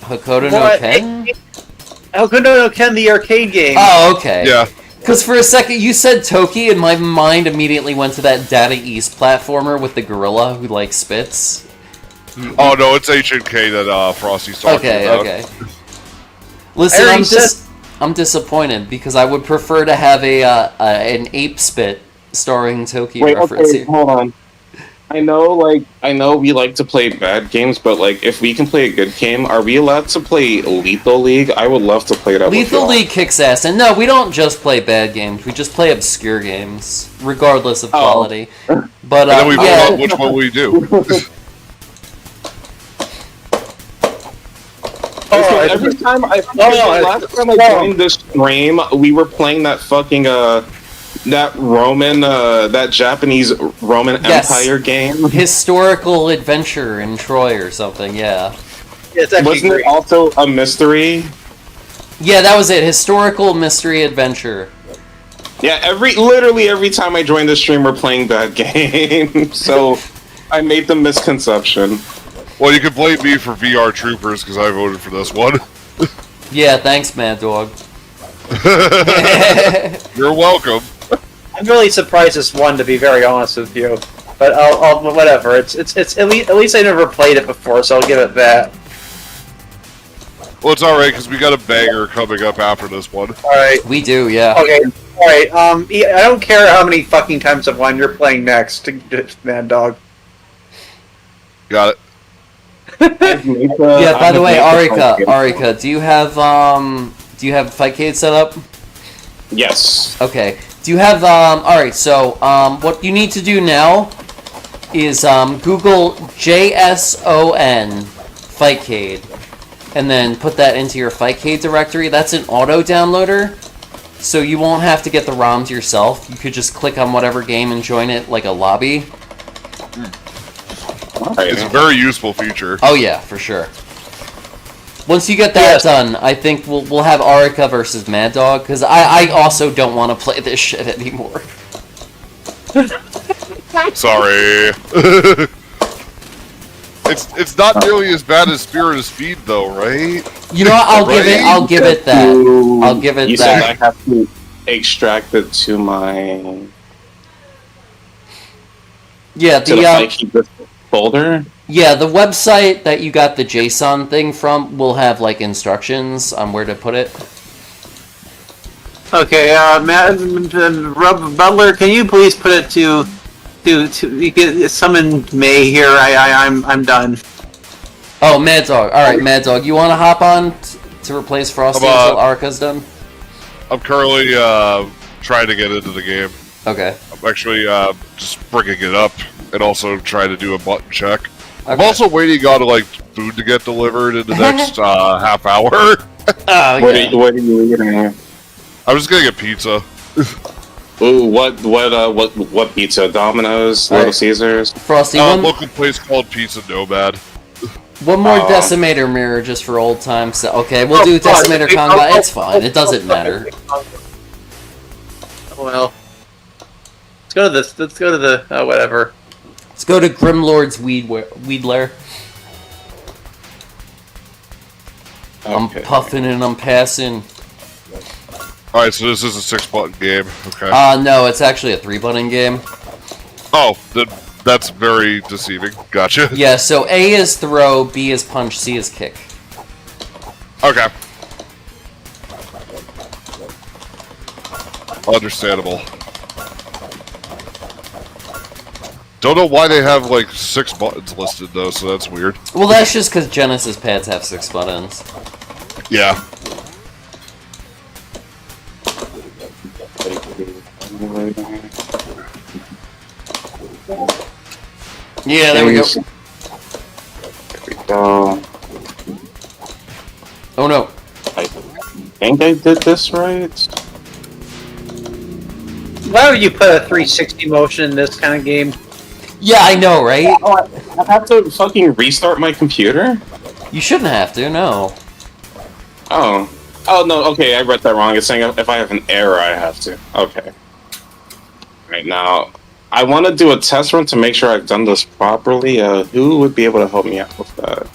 Hokuto no Ken? Hokuto no Ken, the arcade game. Oh, okay. Yeah. Because for a second you said Toki, and my mind immediately went to that Data East platformer with the gorilla who like spits. Oh no, it's HNK that Frosty's talking about. Okay. Listen, I'm disappointed because I would prefer to have an ape spit starring Toki reference here. Hold on. I know we like to play bad games, but like if we can play a good game, are we allowed to play Lethal League? I would love to play that. Lethal League kicks ass, and no, we don't just play bad games. We just play obscure games, regardless of quality. But And then we vote out which one we do. Every time last time I joined this stream, we were playing that fucking that Japanese Roman Empire game. Historical Adventure in Troy or something. Yeah. Wasn't it also a mystery? Yeah, that was it. Historical mystery adventure. Yeah, literally every time I join the stream, we're playing that game. So I made the misconception. Well, you can blame me for VR Troopers because I voted for this one. Yeah, thanks, Mad Dog. You're welcome. I'm really surprised this won, to be very honest with you. But I'll whatever. It's at least I never played it before, so I'll give it that. Well, it's alright because we got a banger coming up after this one. All right. We do, yeah. Okay. All right. I don't care how many fucking times I've won. You're playing next, Mad Dog. Got it. Yeah. By the way, Arika, do you have Fightcade set up? Yes. Okay. Do you have Alright, so what you need to do now is Google JSON Fightcade and then put that into your Fightcade directory. That's an auto downloader, so you won't have to get the ROMs yourself. You could just click on whatever game and join it like a lobby. It's a very useful feature. Oh yeah, for sure. Once you get that done, I think we'll have Arika versus Mad Dog, because I also don't want to play this shit anymore. Sorry. It's not nearly as bad as Spirit of Speed, though, right? You know what? I'll give it that. I'll give it You that. said I have to extract it to my. Yeah, To the I keep this folder. Yeah, the website that you got the JSON thing from will have like instructions on where to put it. Okay, Butler, can you please put it to you can summon May here. I'm done. Oh, Mad Dog. All right, Mad Dog, you want to hop on to replace Frosty until Arca's done? I'm currently trying to get into the game. Okay. I'm actually just bringing it up and also trying to do a button check. Okay. I'm also waiting on like food to get delivered in the next half hour. Oh, What are you eating? I'm just getting a pizza. Ooh, what pizza? Domino's, Little Caesars. Frosty, Local place called Pizza Nomad. one more Decimator mirror just for old times. Okay, we'll do Decimator combat. It's fine. It doesn't matter. Well, let's go to this. Let's go to the whatever. Let's go to Grimlord's Weed Lair. I'm puffing and I'm passing. Alright, so this is a 6-button game. Okay. No, it's actually a 3-button game. Oh, that's very deceiving. Gotcha. Yeah, so A is throw, B is punch, C is kick. Okay. Understandable. Don't know why they have like 6 buttons listed though, so that's weird. Well, that's just because Genesis pads have 6 buttons. Yeah. Yeah, there we go. There we go. Oh no. I think I did this right. Why would you put a 360 motion in this kind of game? Yeah, I know, right? Oh, I have to fucking restart my computer? You shouldn't have to, no. Oh. Oh, no, okay, I read that wrong. It's saying if I have an error, I have to. Okay. Right now, I want to do a test run to make sure I've done this properly. Who would be able to help me out with that?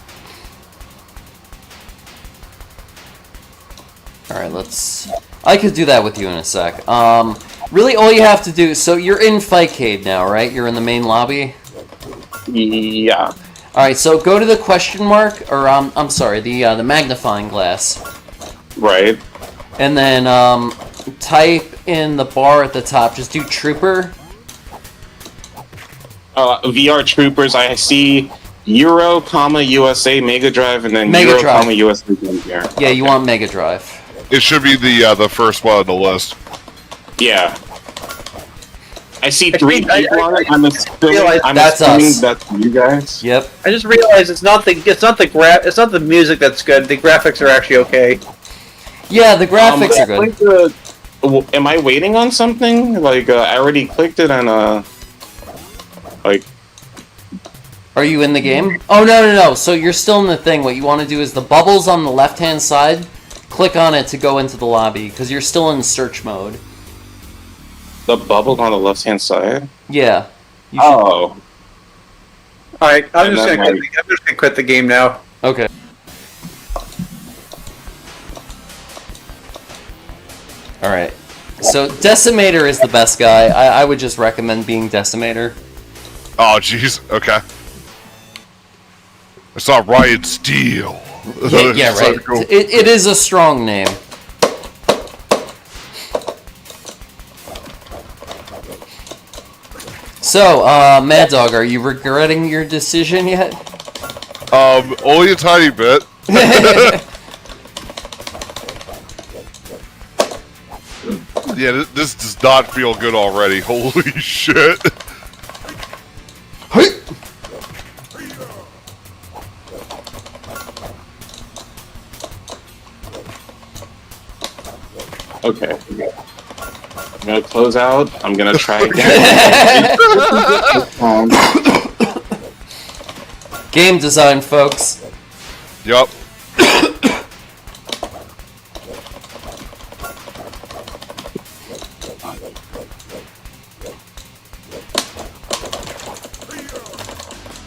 Alright, let's... I could do that with you in a sec. Really, all you have to do... So, you're in Fightcade now, right? You're in the main lobby? Yeah. Alright, so go to the question mark, or, I'm sorry, the magnifying glass. Right. And then, type in the bar at the top. Just do Trooper. VR Troopers, I see Euro, USA, Mega Drive, and then Mega Euro, Drive. USA here. Yeah, you want Mega Drive. It should be the first one on the list. Yeah. I see 3 people on it. I'm assuming That's us. that's you guys. Yep. I just realized it's not the music that's good. The graphics are actually okay. Yeah, the graphics are good. Am I waiting on something? Like, I already clicked it and, like... Are you in the game? Oh, no. So you're still in the thing. What you want to do is the bubbles on the left-hand side, click on it to go into the lobby, because you're still in search mode. The bubble on the left-hand side? Yeah. Oh. Alright, I'm just gonna quit the game now. Okay. Alright. So, Decimator is the best guy. I would just recommend being Decimator. Oh, jeez. Okay. I saw Riot Steel. Yeah, right. Cool. It is a strong name. So, Mad Dog, are you regretting your decision yet? Only a tiny bit. Yeah, this does not feel good already. Holy shit. Okay. I'm gonna close out. I'm gonna try again. Game design, folks. Yup.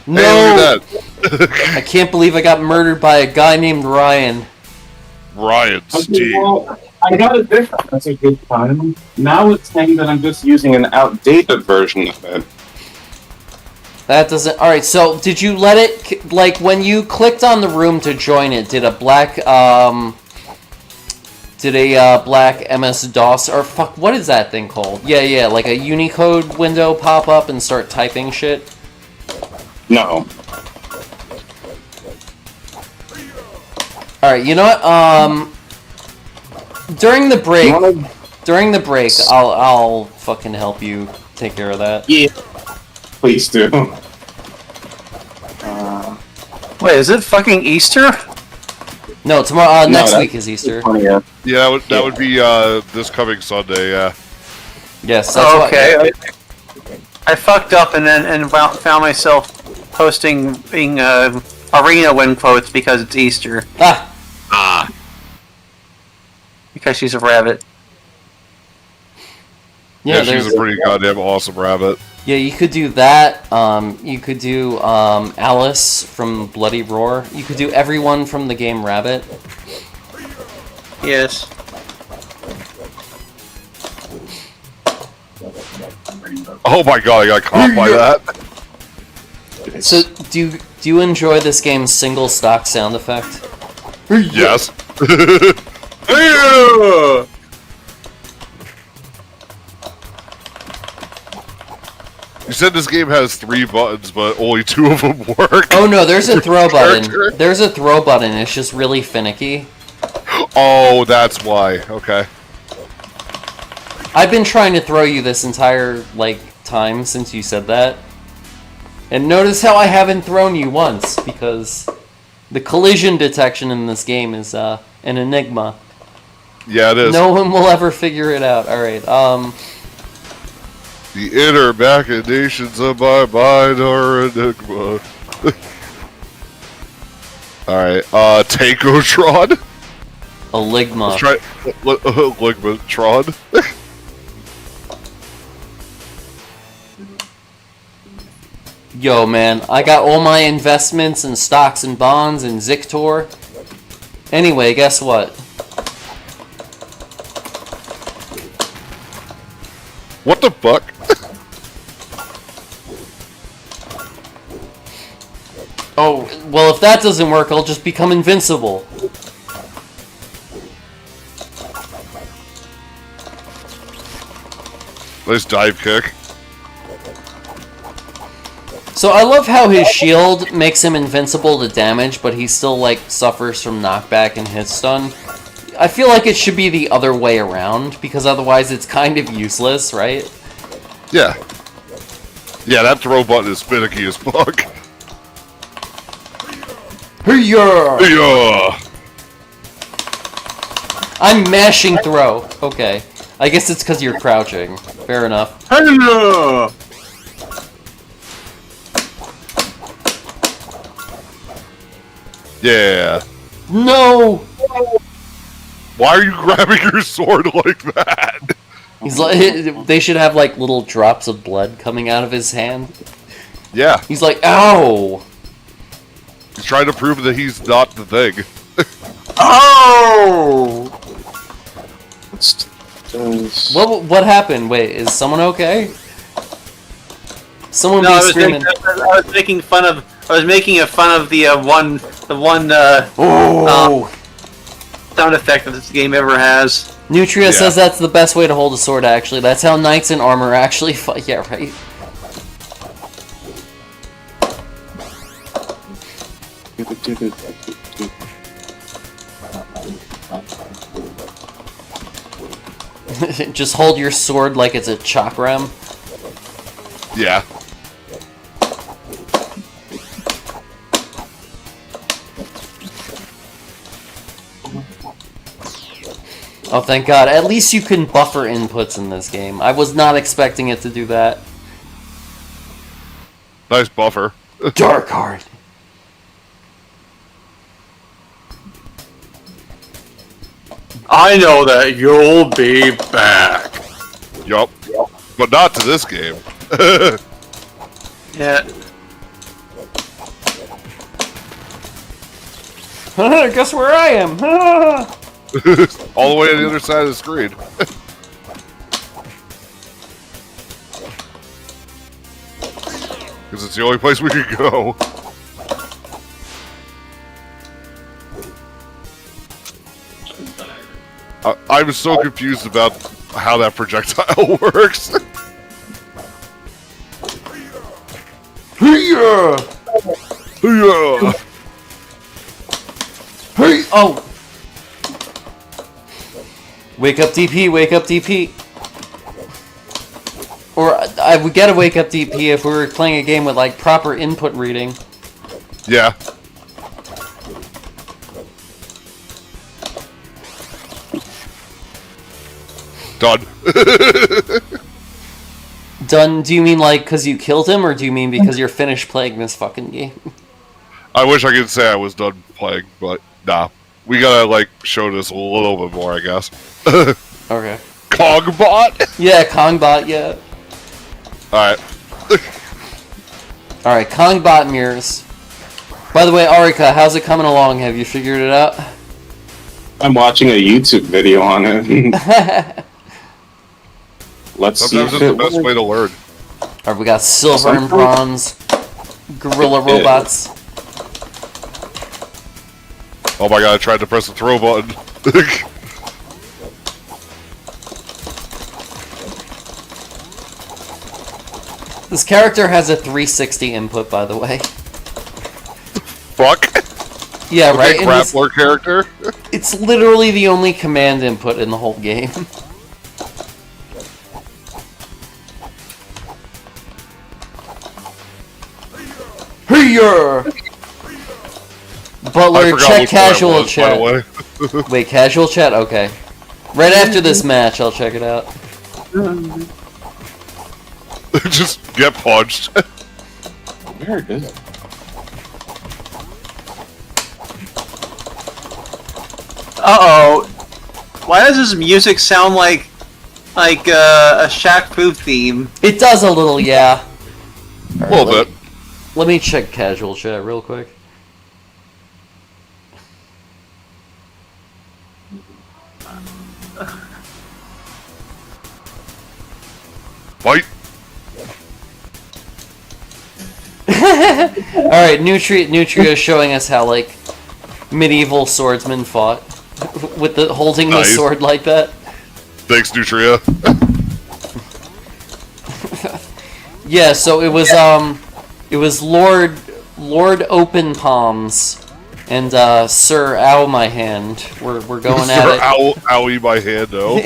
No! Hey, look at that. I can't believe I got murdered by a guy named Ryan. Ryan's Okay, team. well, I got it this time. That's a good time. Now it's saying that I'm just using an outdated version of it. That doesn't... Alright, so did you let it... Like, when you clicked on the room to join it, did a black, Did a, black MS-DOS... Or, fuck, what is that thing called? Yeah, like a Unicode window pop up and start typing shit? No. Alright, you know what? During the break, I'll fucking help you take care of that. Yeah. Please do. Wait, is it fucking Easter? No, tomorrow. Next No, week is Easter. Yeah. Yeah, that would be this coming Sunday. Yeah. Yes. That's Okay. I fucked up and found myself posting arena win quotes because it's Easter. Because she's a rabbit. Yeah, she's a pretty goddamn awesome rabbit. Yeah, you could do that. You could do Alice from Bloody Roar. You could do everyone from the game Rabbit. Yes. Oh my god, I got caught by that. So, do you enjoy this game's single stock sound effect? Yes. You said this game has 3 buttons, but only 2 of them work. Oh no, there's a throw button. There's a throw button. It's just really finicky. Oh, that's why. Okay. I've been trying to throw you this entire, like, time since you said that. And notice how I haven't thrown you once, because the collision detection in this game is an enigma. Yeah, it is. No one will ever figure it out. Alright, The inner machinations of my mind are enigma. Alright, Tankotron? a ligma. Let's try Ligmatron. Yo, man, I got all my investments in stocks and bonds in Zictor. Anyway, guess what? What the fuck? Oh, well, if that doesn't work, I'll just become invincible. Nice dive kick. So I love how his shield makes him invincible to damage, but he still, like, suffers from knockback and hit stun. I feel like it should be the other way around, because otherwise it's kind of useless, right? Yeah. Yeah, that throw button is finicky as fuck. Hiya! Yeah. I'm mashing throw. Okay. I guess it's because you're crouching. Fair enough. Hello! Yeah. No! Why are you grabbing your sword like that? He's like, they should have like little drops of blood coming out of his hand. Yeah. He's like, ow! He's trying to prove that he's not the thing. Oh! What happened? Wait, is someone okay? Someone No, be I was, screaming. I was making fun of. I was making fun of the one sound effect that this game ever has. Nutria says that's the best way to hold a sword, actually. That's how knights in armor actually fight. Yeah, right. Just hold your sword like it's a chakram. Yeah. Oh, thank God. At least you can buffer inputs in this game. I was not expecting it to do that. Nice buffer. Dark Heart. I know that you'll be back. Yup. But not to this game. Yeah. Guess where I am? All the way to the other side of the screen. Because it's the only place we could go. I'm so confused about how that projectile works. Yeah. Yeah. Hey! Oh! Wake up DP, wake up DP. Or, I would get a wake up DP if we were playing a game with, like, proper input reading. Yeah. Done. Done, do you mean, like, because you killed him, or do you mean because you're finished playing this fucking game? I wish I could say I was done playing, but nah. We gotta, like, show this a little bit more, I guess. Okay. Kongbot? Yeah, Kongbot, yeah. Alright. Alright, Kongbot mirrors. By the way, Arika, how's it coming along? Have you figured it out? I'm watching a YouTube video on it. Let's Sometimes see it's the best way to learn. Alright, we got silver and bronze. Gorilla robots. Oh my god, I tried to press the throw button. This character has a 360 input, by the way. Fuck. Yeah, right? Okay, grappler character. It's literally the only command input in the whole game. Hiya! Butler, check casual chat. By the way. Wait, casual chat? Okay. Right after this match, I'll check it out. Just get punched. Very good. Uh-oh. Why does this music sound like a Shaq Fu theme? It does a little, yeah. A little bit. Let me check casual chat real quick. Fight. Alright, Nutria is showing us how, like, medieval swordsmen fought. With the holding the Nice. sword like that. Thanks, Nutria. Yeah, so it was Lord Open Palms and Sir Ow My Hand. We're going at it. Owie my hand, though.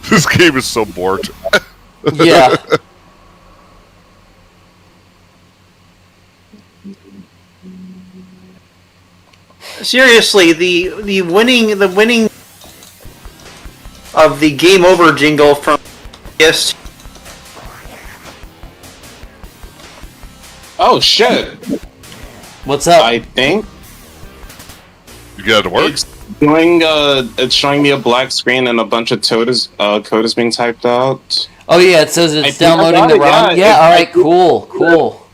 This game is so borked. Yeah. Seriously, the winning of the game over jingle from yes. Oh shit! What's up? I think You got it to work? it's doing. It's showing me a black screen and a bunch of code is being typed out. Oh yeah, it says I it's think I downloading got the it, ROM. yeah. Yeah, alright, cool.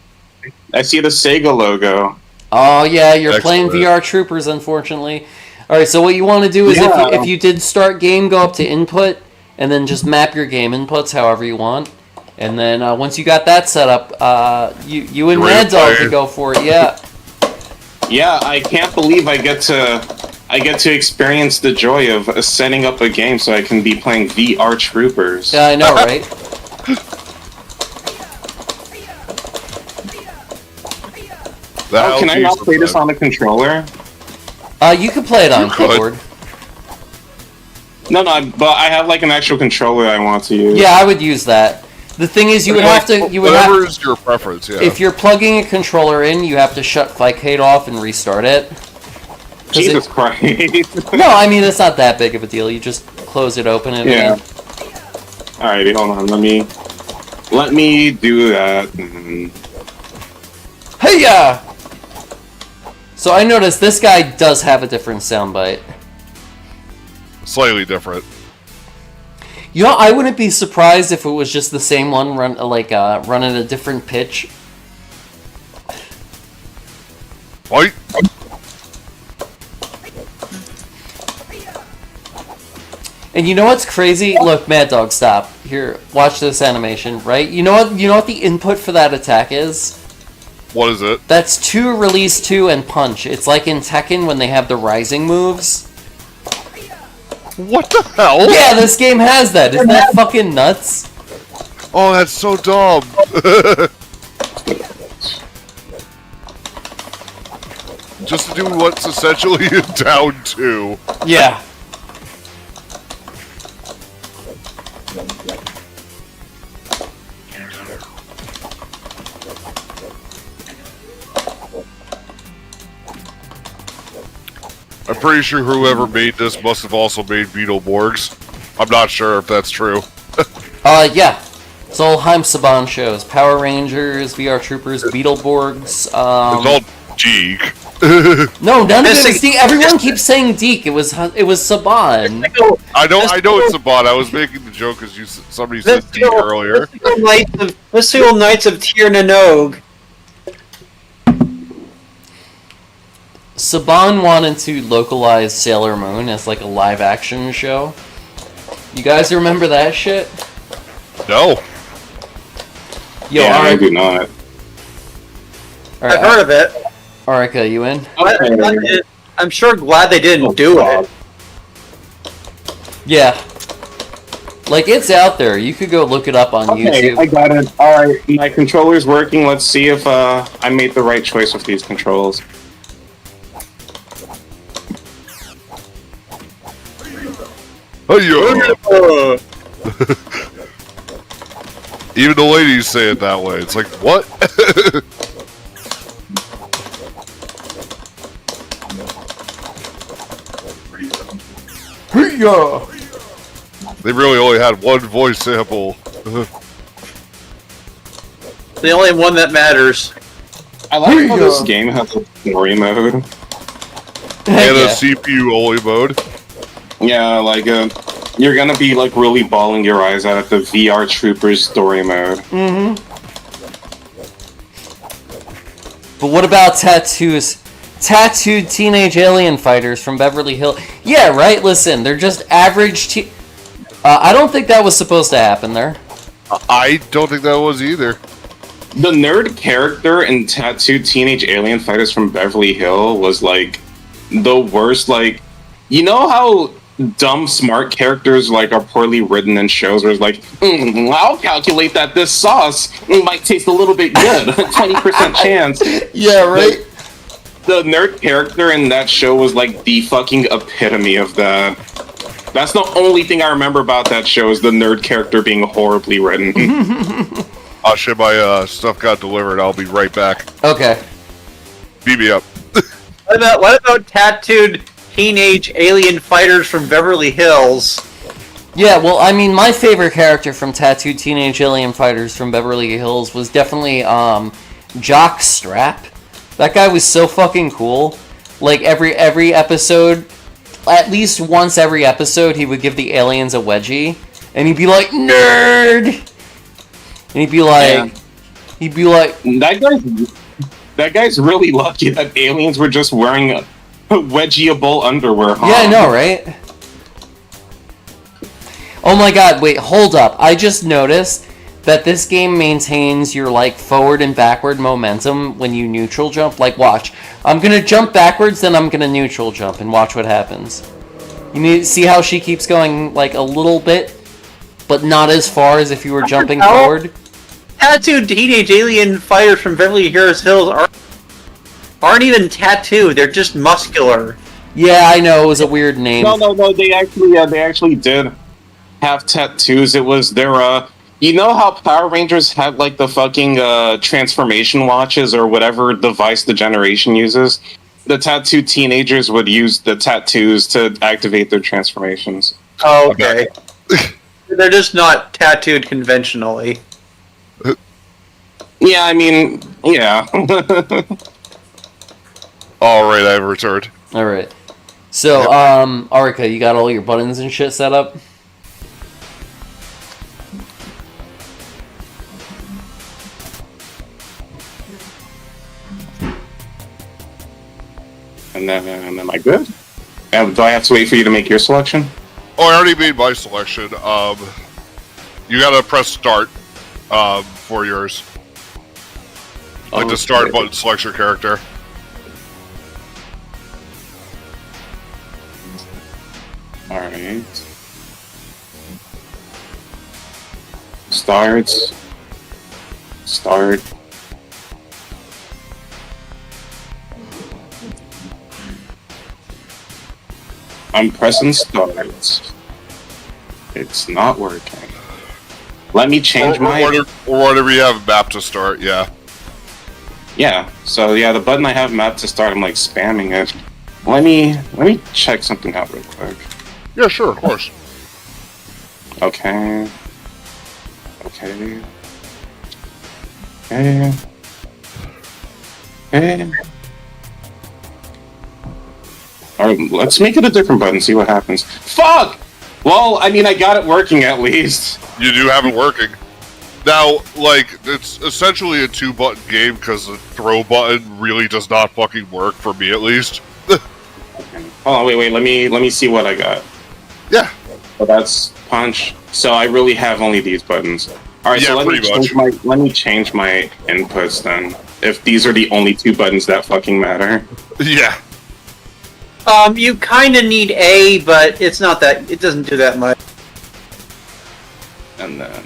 I see the Sega logo. Oh yeah, you're playing Excellent. VR Troopers, unfortunately. Alright, so what you want to do is Yeah. if you did start game, go up to input, and then just map your game inputs however you want. And then once you got that set up, you and You're ready Mad to Dog play. can go for it, yeah. Yeah, I can't believe I get to experience the joy of setting up a game so I can be playing VR Troopers. Yeah, I know, right? Oh, can I not play this on a controller? You can play it on You could. keyboard. No, but I have like an actual controller I want to use. Yeah, I would use that. The thing is, you would have to. Whatever is your preference, yeah. If you're plugging a controller in, you have to shut Vicade off and restart it. Jesus Christ. No, I mean it's not that big of a deal. You just close it open and Yeah. Alrighty, hold on. Let me do that. Hey-ya! So I noticed this guy does have a different soundbite. Slightly different. You know, I wouldn't be surprised if it was just the same one run at a different pitch. Fight! And you know what's crazy? Look, Mad Dog, stop. Here, watch this animation, right? You know what the input for that attack is? What is it? That's 2, release 2, and punch. It's like in Tekken when they have the rising moves. What the hell? Yeah, this game has that. Isn't that fucking nuts? Oh, that's so dumb. Just to do what's essentially down 2. Yeah. I'm pretty sure whoever made this must have also made Beetleborgs. I'm not sure if that's true. Yeah. It's all Heim Saban shows. Power Rangers, VR Troopers, Beetleborgs, It's all Geek. No, none of it was Deke. Everyone keeps saying Deke. It was Saban. I know it's a bot. I was making the joke because somebody said Deke earlier. Mystical Knights of Tir Nanog. Saban wanted to localize Sailor Moon as like a live action show. You guys remember that shit? No. Yo, Yeah, I do not. I've heard of it. Arika, you in? I'm sure glad they didn't do it. Yeah. Like, it's out there. You could go look it up on YouTube. I got it. Alright, my controller's working. Let's see if I made the right choice with these controls. Hey-yo. Even the ladies say it that way. It's like, what? They really only had one voice sample. The only one that matters. I like how this game has a story mode. And a CPU only mode. Yeah, like, you're gonna be, like, really bawling your eyes out at the VR Troopers story mode. Mm-hmm. But what about tattoos? Tattooed teenage alien fighters from Beverly Hills. Yeah, right? Listen, they're just average I don't think that was supposed to happen there. I don't think that was either. The nerd character in Tattooed Teenage Alien Fighters from Beverly Hills was, like, the worst, like... You know how dumb, smart characters, like, are poorly written in shows where it's like, I'll calculate that this sauce might taste a little bit good. 20% chance. Yeah, right? The nerd character in that show was, like, the fucking epitome of that. That's the only thing I remember about that show is the nerd character being horribly written. Oh shit, my stuff got delivered. I'll be right back. Okay. Beat me up. What about tattooed teenage alien fighters from Beverly Hills? Yeah, well, I mean, my favorite character from Tattooed Teenage Alien Fighters from Beverly Hills was definitely, Jock Strap. That guy was so fucking cool. Like, every episode, at least once every episode, he would give the aliens a wedgie, and he'd be like, nerd! And he'd be like, That guy's really lucky that aliens were just wearing wedgieable underwear, huh? Yeah, I know, right? Oh my god, wait, hold up. I just noticed that this game maintains your, like, forward and backward momentum when you neutral jump. Like, watch. I'm gonna jump backwards, then I'm gonna neutral jump, and watch what happens. You need to see how she keeps going, like, a little bit, but not as far as if you were jumping forward? Tattooed teenage alien fighters from Beverly Hills aren't even tattooed. They're just muscular. Yeah, I know. It was a weird name. No. They actually did have tattoos. It was their you know how Power Rangers had, like, the fucking transformation watches or whatever device the generation uses? The tattooed teenagers would use the tattoos to activate their transformations. Oh, okay. They're just not tattooed conventionally. Yeah, I mean, yeah. Alright, I've returned. Alright. So, Arika, you got all your buttons and shit set up? And then am I good? Do I have to wait for you to make your selection? Oh, I already made my selection. You gotta press start for yours. Like the start button selects your character. Alright. Start. I'm pressing start. It's not working. Let me change my... Or whatever you have mapped to start, yeah. Yeah, so yeah, the button I have mapped to start, I'm like spamming it. Let me check something out real quick. Yeah, sure, of course. Okay. Okay. Okay. Okay. Alright, let's make it a different button, see what happens. Fuck! Well, I mean, I got it working at least. You do have it working. Now, like, it's essentially a 2-button game because the throw button really does not fucking work, for me at least. Okay. Hold on, wait, let me see what I got. Yeah. So that's punch. So I really have only these buttons. Alright, yeah, so let me change my inputs then. If these are the only 2 buttons that fucking matter. Yeah. You kind of need A, but it's not that. It doesn't do that much. And then...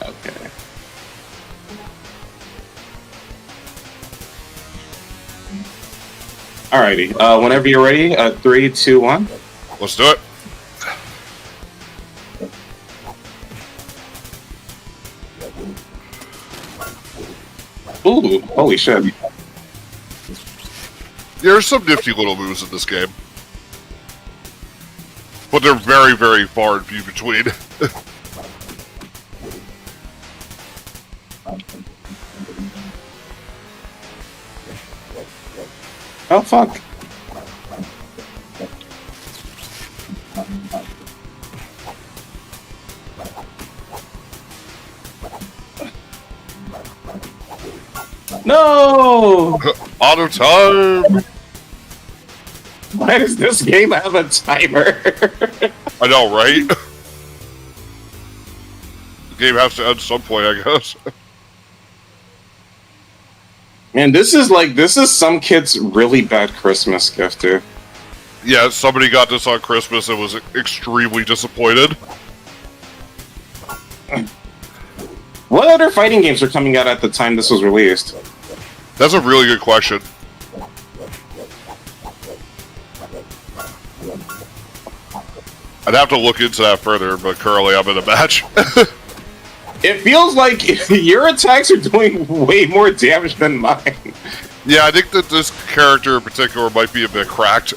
Okay. Alrighty, whenever you're ready, 3, 2, 1. Let's do it. Ooh, holy shit. There's some nifty little moves in this game. But they're very, very far and few between. Oh, fuck. No! Out of time! Why does this game have a timer? I know, right? The game has to end some point, I guess. Man, this is some kid's really bad Christmas gift, dude. Yeah, somebody got this on Christmas and was extremely disappointed. What other fighting games were coming out at the time this was released? That's a really good question. I'd have to look into that further, but currently I'm in a match. It feels like your attacks are doing way more damage than mine. Yeah, I think that this character in particular might be a bit cracked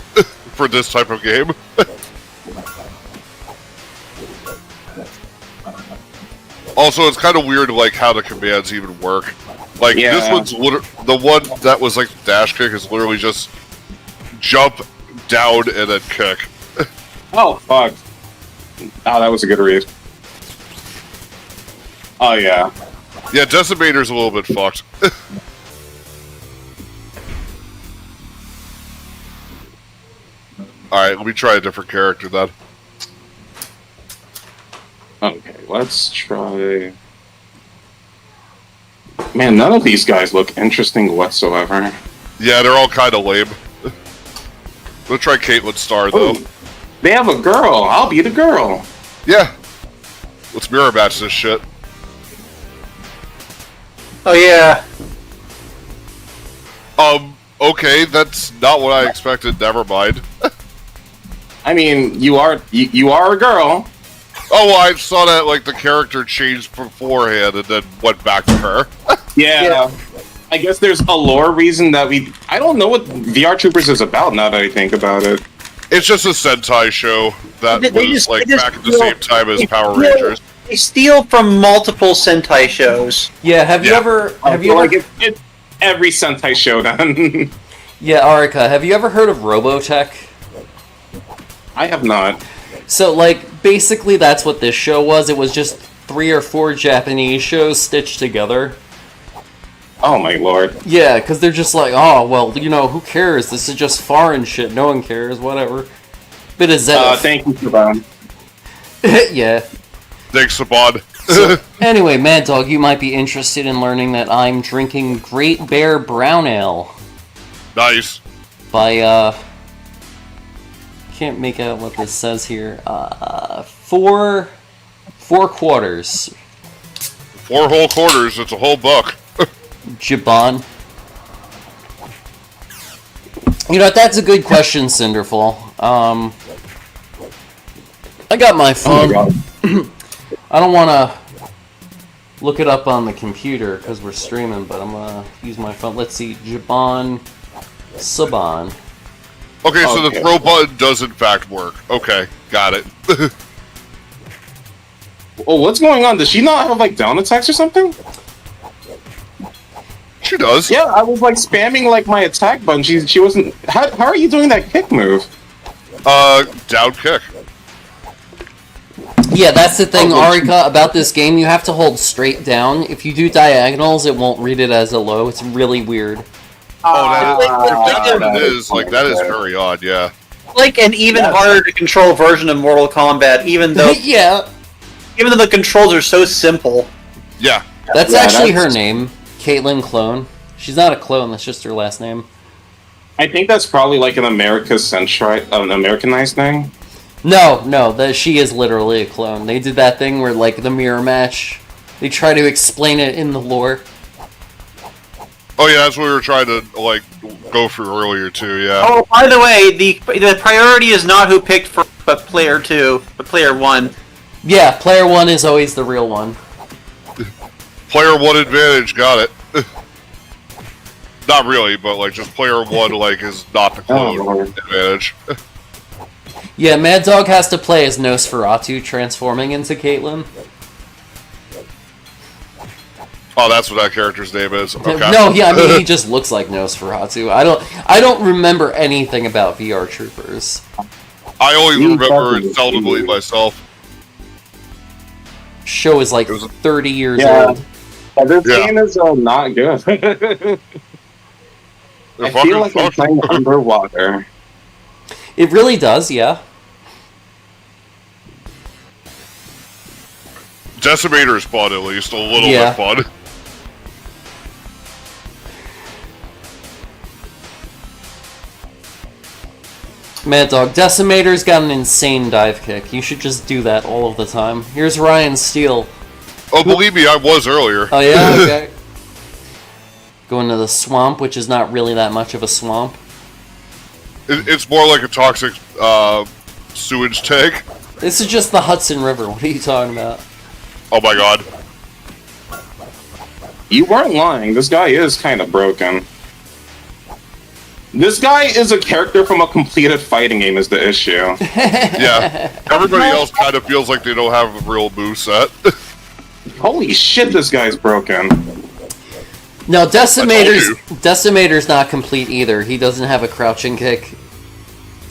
for this type of game. Also, it's kind of weird, like, how the commands even work. Like, This one's the one that was like dash kick is literally just jump, down, and then kick. Oh, fuck. Oh, that was a good read. Oh, yeah. Yeah, Decimator's a little bit fucked. Alright, let me try a different character then. Okay, let's try... Man, none of these guys look interesting whatsoever. Yeah, they're all kind of lame. Let's try Caitlyn Starr, though. Ooh, they have a girl! I'll be the girl! Yeah. Let's mirror match this shit. Oh yeah. Okay, that's not what I expected, never mind. I mean, you are a girl. Oh, well, I saw that, like, the character changed beforehand and then went back to her. Yeah. I guess there's a lore reason that I don't know what VR Troopers is about now that I think about it. It's just a Sentai show that was, back at the same time as Power Rangers. They steal from multiple Sentai shows. Yeah, have you ever... It's every Sentai show then. Yeah, Arika, have you ever heard of Robotech? I have not. So, like, basically that's what this show was. It was just 3 or 4 Japanese shows stitched together. Oh my lord. Yeah, because they're just like, oh, well, you know, who cares? This is just foreign shit. No one cares, whatever. Bit of Zeta. Thank you, Saban. Yeah. Thanks, Sabad. So, anyway, Mad Dog, you might be interested in learning that I'm drinking Great Bear Brown Ale. Nice. By, can't make out what this says here. 4 quarters. 4 whole quarters, it's a whole buck. Jabon. You know, that's a good question, Cinderfall. I got my phone. Oh my I don't want to look it up on the computer because we're streaming, but I'm going to use my phone. Let's see. Jabon. Saban. Okay, so the throw button does in fact work. Okay, got it. Oh, what's going on? Does she not have like down attacks or something? She does. Yeah, I was like spamming like my attack button. She wasn't. How are you doing that kick move? Down kick. Yeah, that's the thing, Oh, Arika, about this game. You have to hold straight down. If you do diagonals, it won't read it as a low. It's really weird. Oh, that is like that is very odd. Yeah. Like an even harder to control version of Mortal Kombat, even though Yeah. even though the controls are so simple. Yeah. That's actually her name. Caitlin Clone. She's not a clone, that's just her last name. I think that's probably like an Americanized thing. No, she is literally a clone. They did that thing where, like, the mirror match, they try to explain it in the lore. Oh yeah, that's what we were trying to like go through earlier too. Yeah. Oh, by the way, the priority is not who picked for, but player 2, but player 1. Yeah, player 1 is always the real one. Player 1 advantage, got it. Not really, but like just player 1 like is not the clone advantage. Yeah, Mad Dog has to play as Nosferatu transforming into Caitlyn. Oh, that's what that character's name is. Okay. No, yeah, I mean he just looks like Nosferatu. I don't remember anything about VR Troopers. I only remember it seldomly myself. Show is like 30 years old. This game is not good. I feel like I'm playing underwater. It really does, yeah. Decimator is fun, at least. A little bit fun. Mad Dog, Decimator's got an insane dive kick. You should just do that all of the time. Here's Ryan Steele. Oh, believe me, I was earlier. Oh, yeah? Okay. Going to the swamp, which is not really that much of a swamp. It's more like a toxic sewage tank. This is just the Hudson River. What are you talking about? Oh my god. You weren't lying. This guy is kind of broken. This guy is a character from a completed fighting game is the issue. Yeah. Everybody else kind of feels like they don't have a real moveset. Holy shit, this guy's broken. No, Decimator's not complete either. He doesn't have a crouching kick.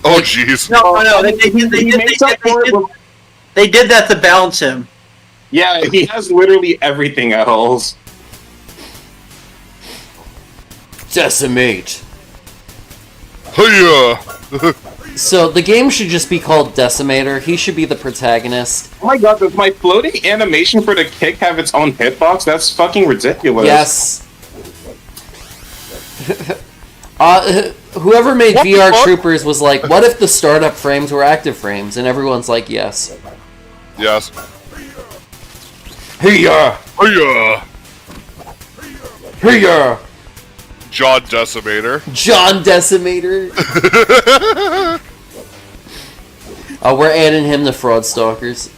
Oh, jeez. No, they did that to balance him. Yeah, he has literally everything else. Decimate. Hiya! So the game should just be called Decimator. He should be the protagonist. Oh my god, does my floating animation for the kick have its own hitbox? That's fucking ridiculous. Yes. Whoever made VR Troopers was like, what if the startup frames were active frames? And everyone's like, yes. Yes. Hiya! Hiya! Hiya! John Decimator. John Decimator. Oh, we're adding him to Fraud Stalkers.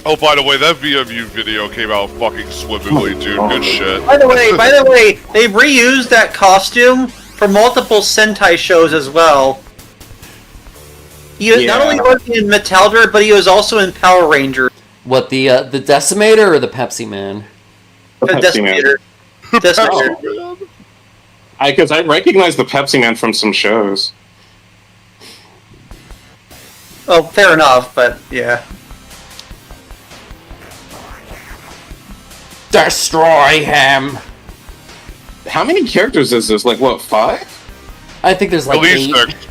Oh, by the way, that VMU video came out fucking swimmingly, dude. Good shit. By the way, they reused that costume for multiple Sentai shows as well. He not only was he in Metalder, but he was also in Power Rangers. What, the Decimator or the Pepsi Man? The Pepsi Decimator. Man. Decimator. Because I recognize the Pepsi Man from some shows. Oh, fair enough, but yeah. Destroy him! How many characters is this? Like, what, 5? I think there's like At least 8. 6.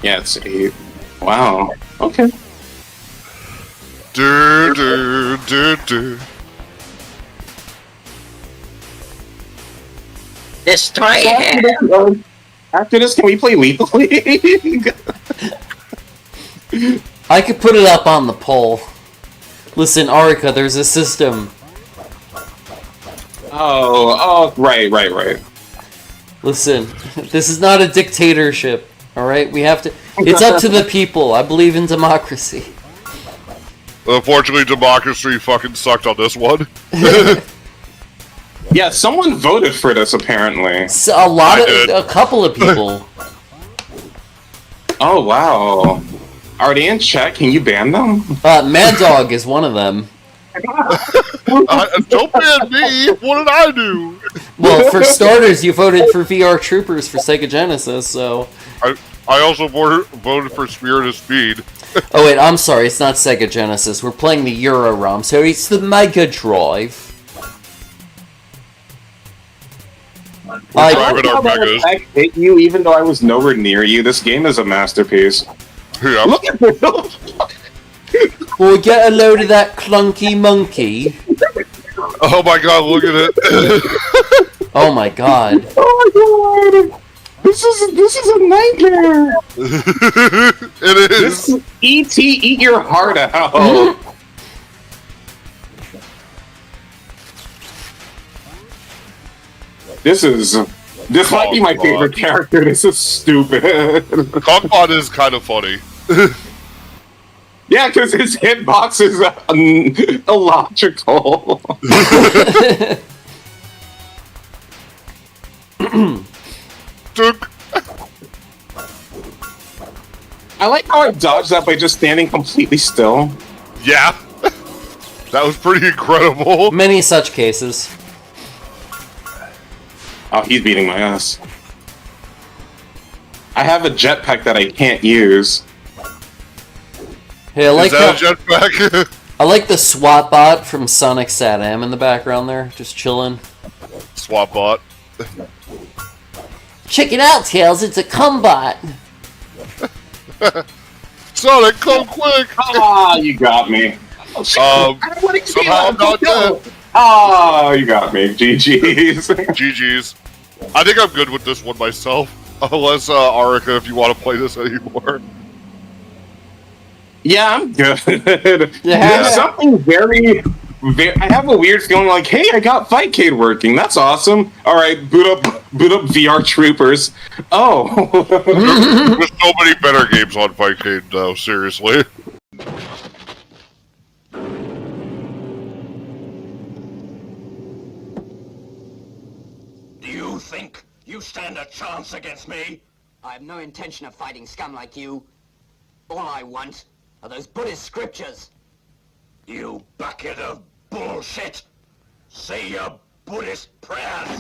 Yeah, it's 8. Wow. Okay. Do, do, do, do. Destroy After this, can we play Lethal League? I could put it up on the poll. Listen, Arika, there's a system. Oh, right. Listen, this is not a dictatorship, alright? We have to... It's up to the people. I believe in democracy. Unfortunately, democracy fucking sucked on this one. Yeah, someone voted for this, apparently. So a couple of people. Oh, wow. Are they in check? Can you ban them? Mad Dog is one of them. Don't ban me! What did I do? Well, for starters, you voted for VR Troopers for Sega Genesis, so... I also voted for Spirit of Speed. Oh wait, I'm sorry, it's not Sega Genesis. We're playing the Euro-ROM, so it's the Mega Drive. We're driving our Megas. I hit you even though I was nowhere near you. This game is a masterpiece. Yeah. Look at this! Well, get a load of that clunky monkey. Oh my god, look at it. Oh my god. Oh my god! This is a nightmare! It is. This is E.T. Eat your heart out! This might be my favorite character. This is stupid. Conkbot is kind of funny. Yeah, because his hitbox is illogical. I like how I dodged that by just standing completely still. Yeah. That was pretty incredible. Many such cases. Oh, he's beating my ass. I have a jetpack that I can't use. Hey, I like Is that a jetpack? I like the SWAT bot from Sonic Sat-Am in the background there, just chilling. Swap bot. Check it out, Tails, it's a cumbot. Sonic, come quick! Ah, you got me. Somehow I'm not dead. Oh, you got me. GG's. GG's. I think I'm good with this one myself. Unless, Arika, if you want to play this anymore. Yeah, I'm good. Yeah. There's something very... I have a weird feeling like, hey, I got Fightcade working. That's awesome. All right, boot up VR Troopers. Oh. There's so many better games on Fightcade, though, seriously. Do you think you stand a chance against me? I have no intention of fighting scum like you. All I want are those Buddhist scriptures. You bucket of bullshit! Say your Buddhist prayers!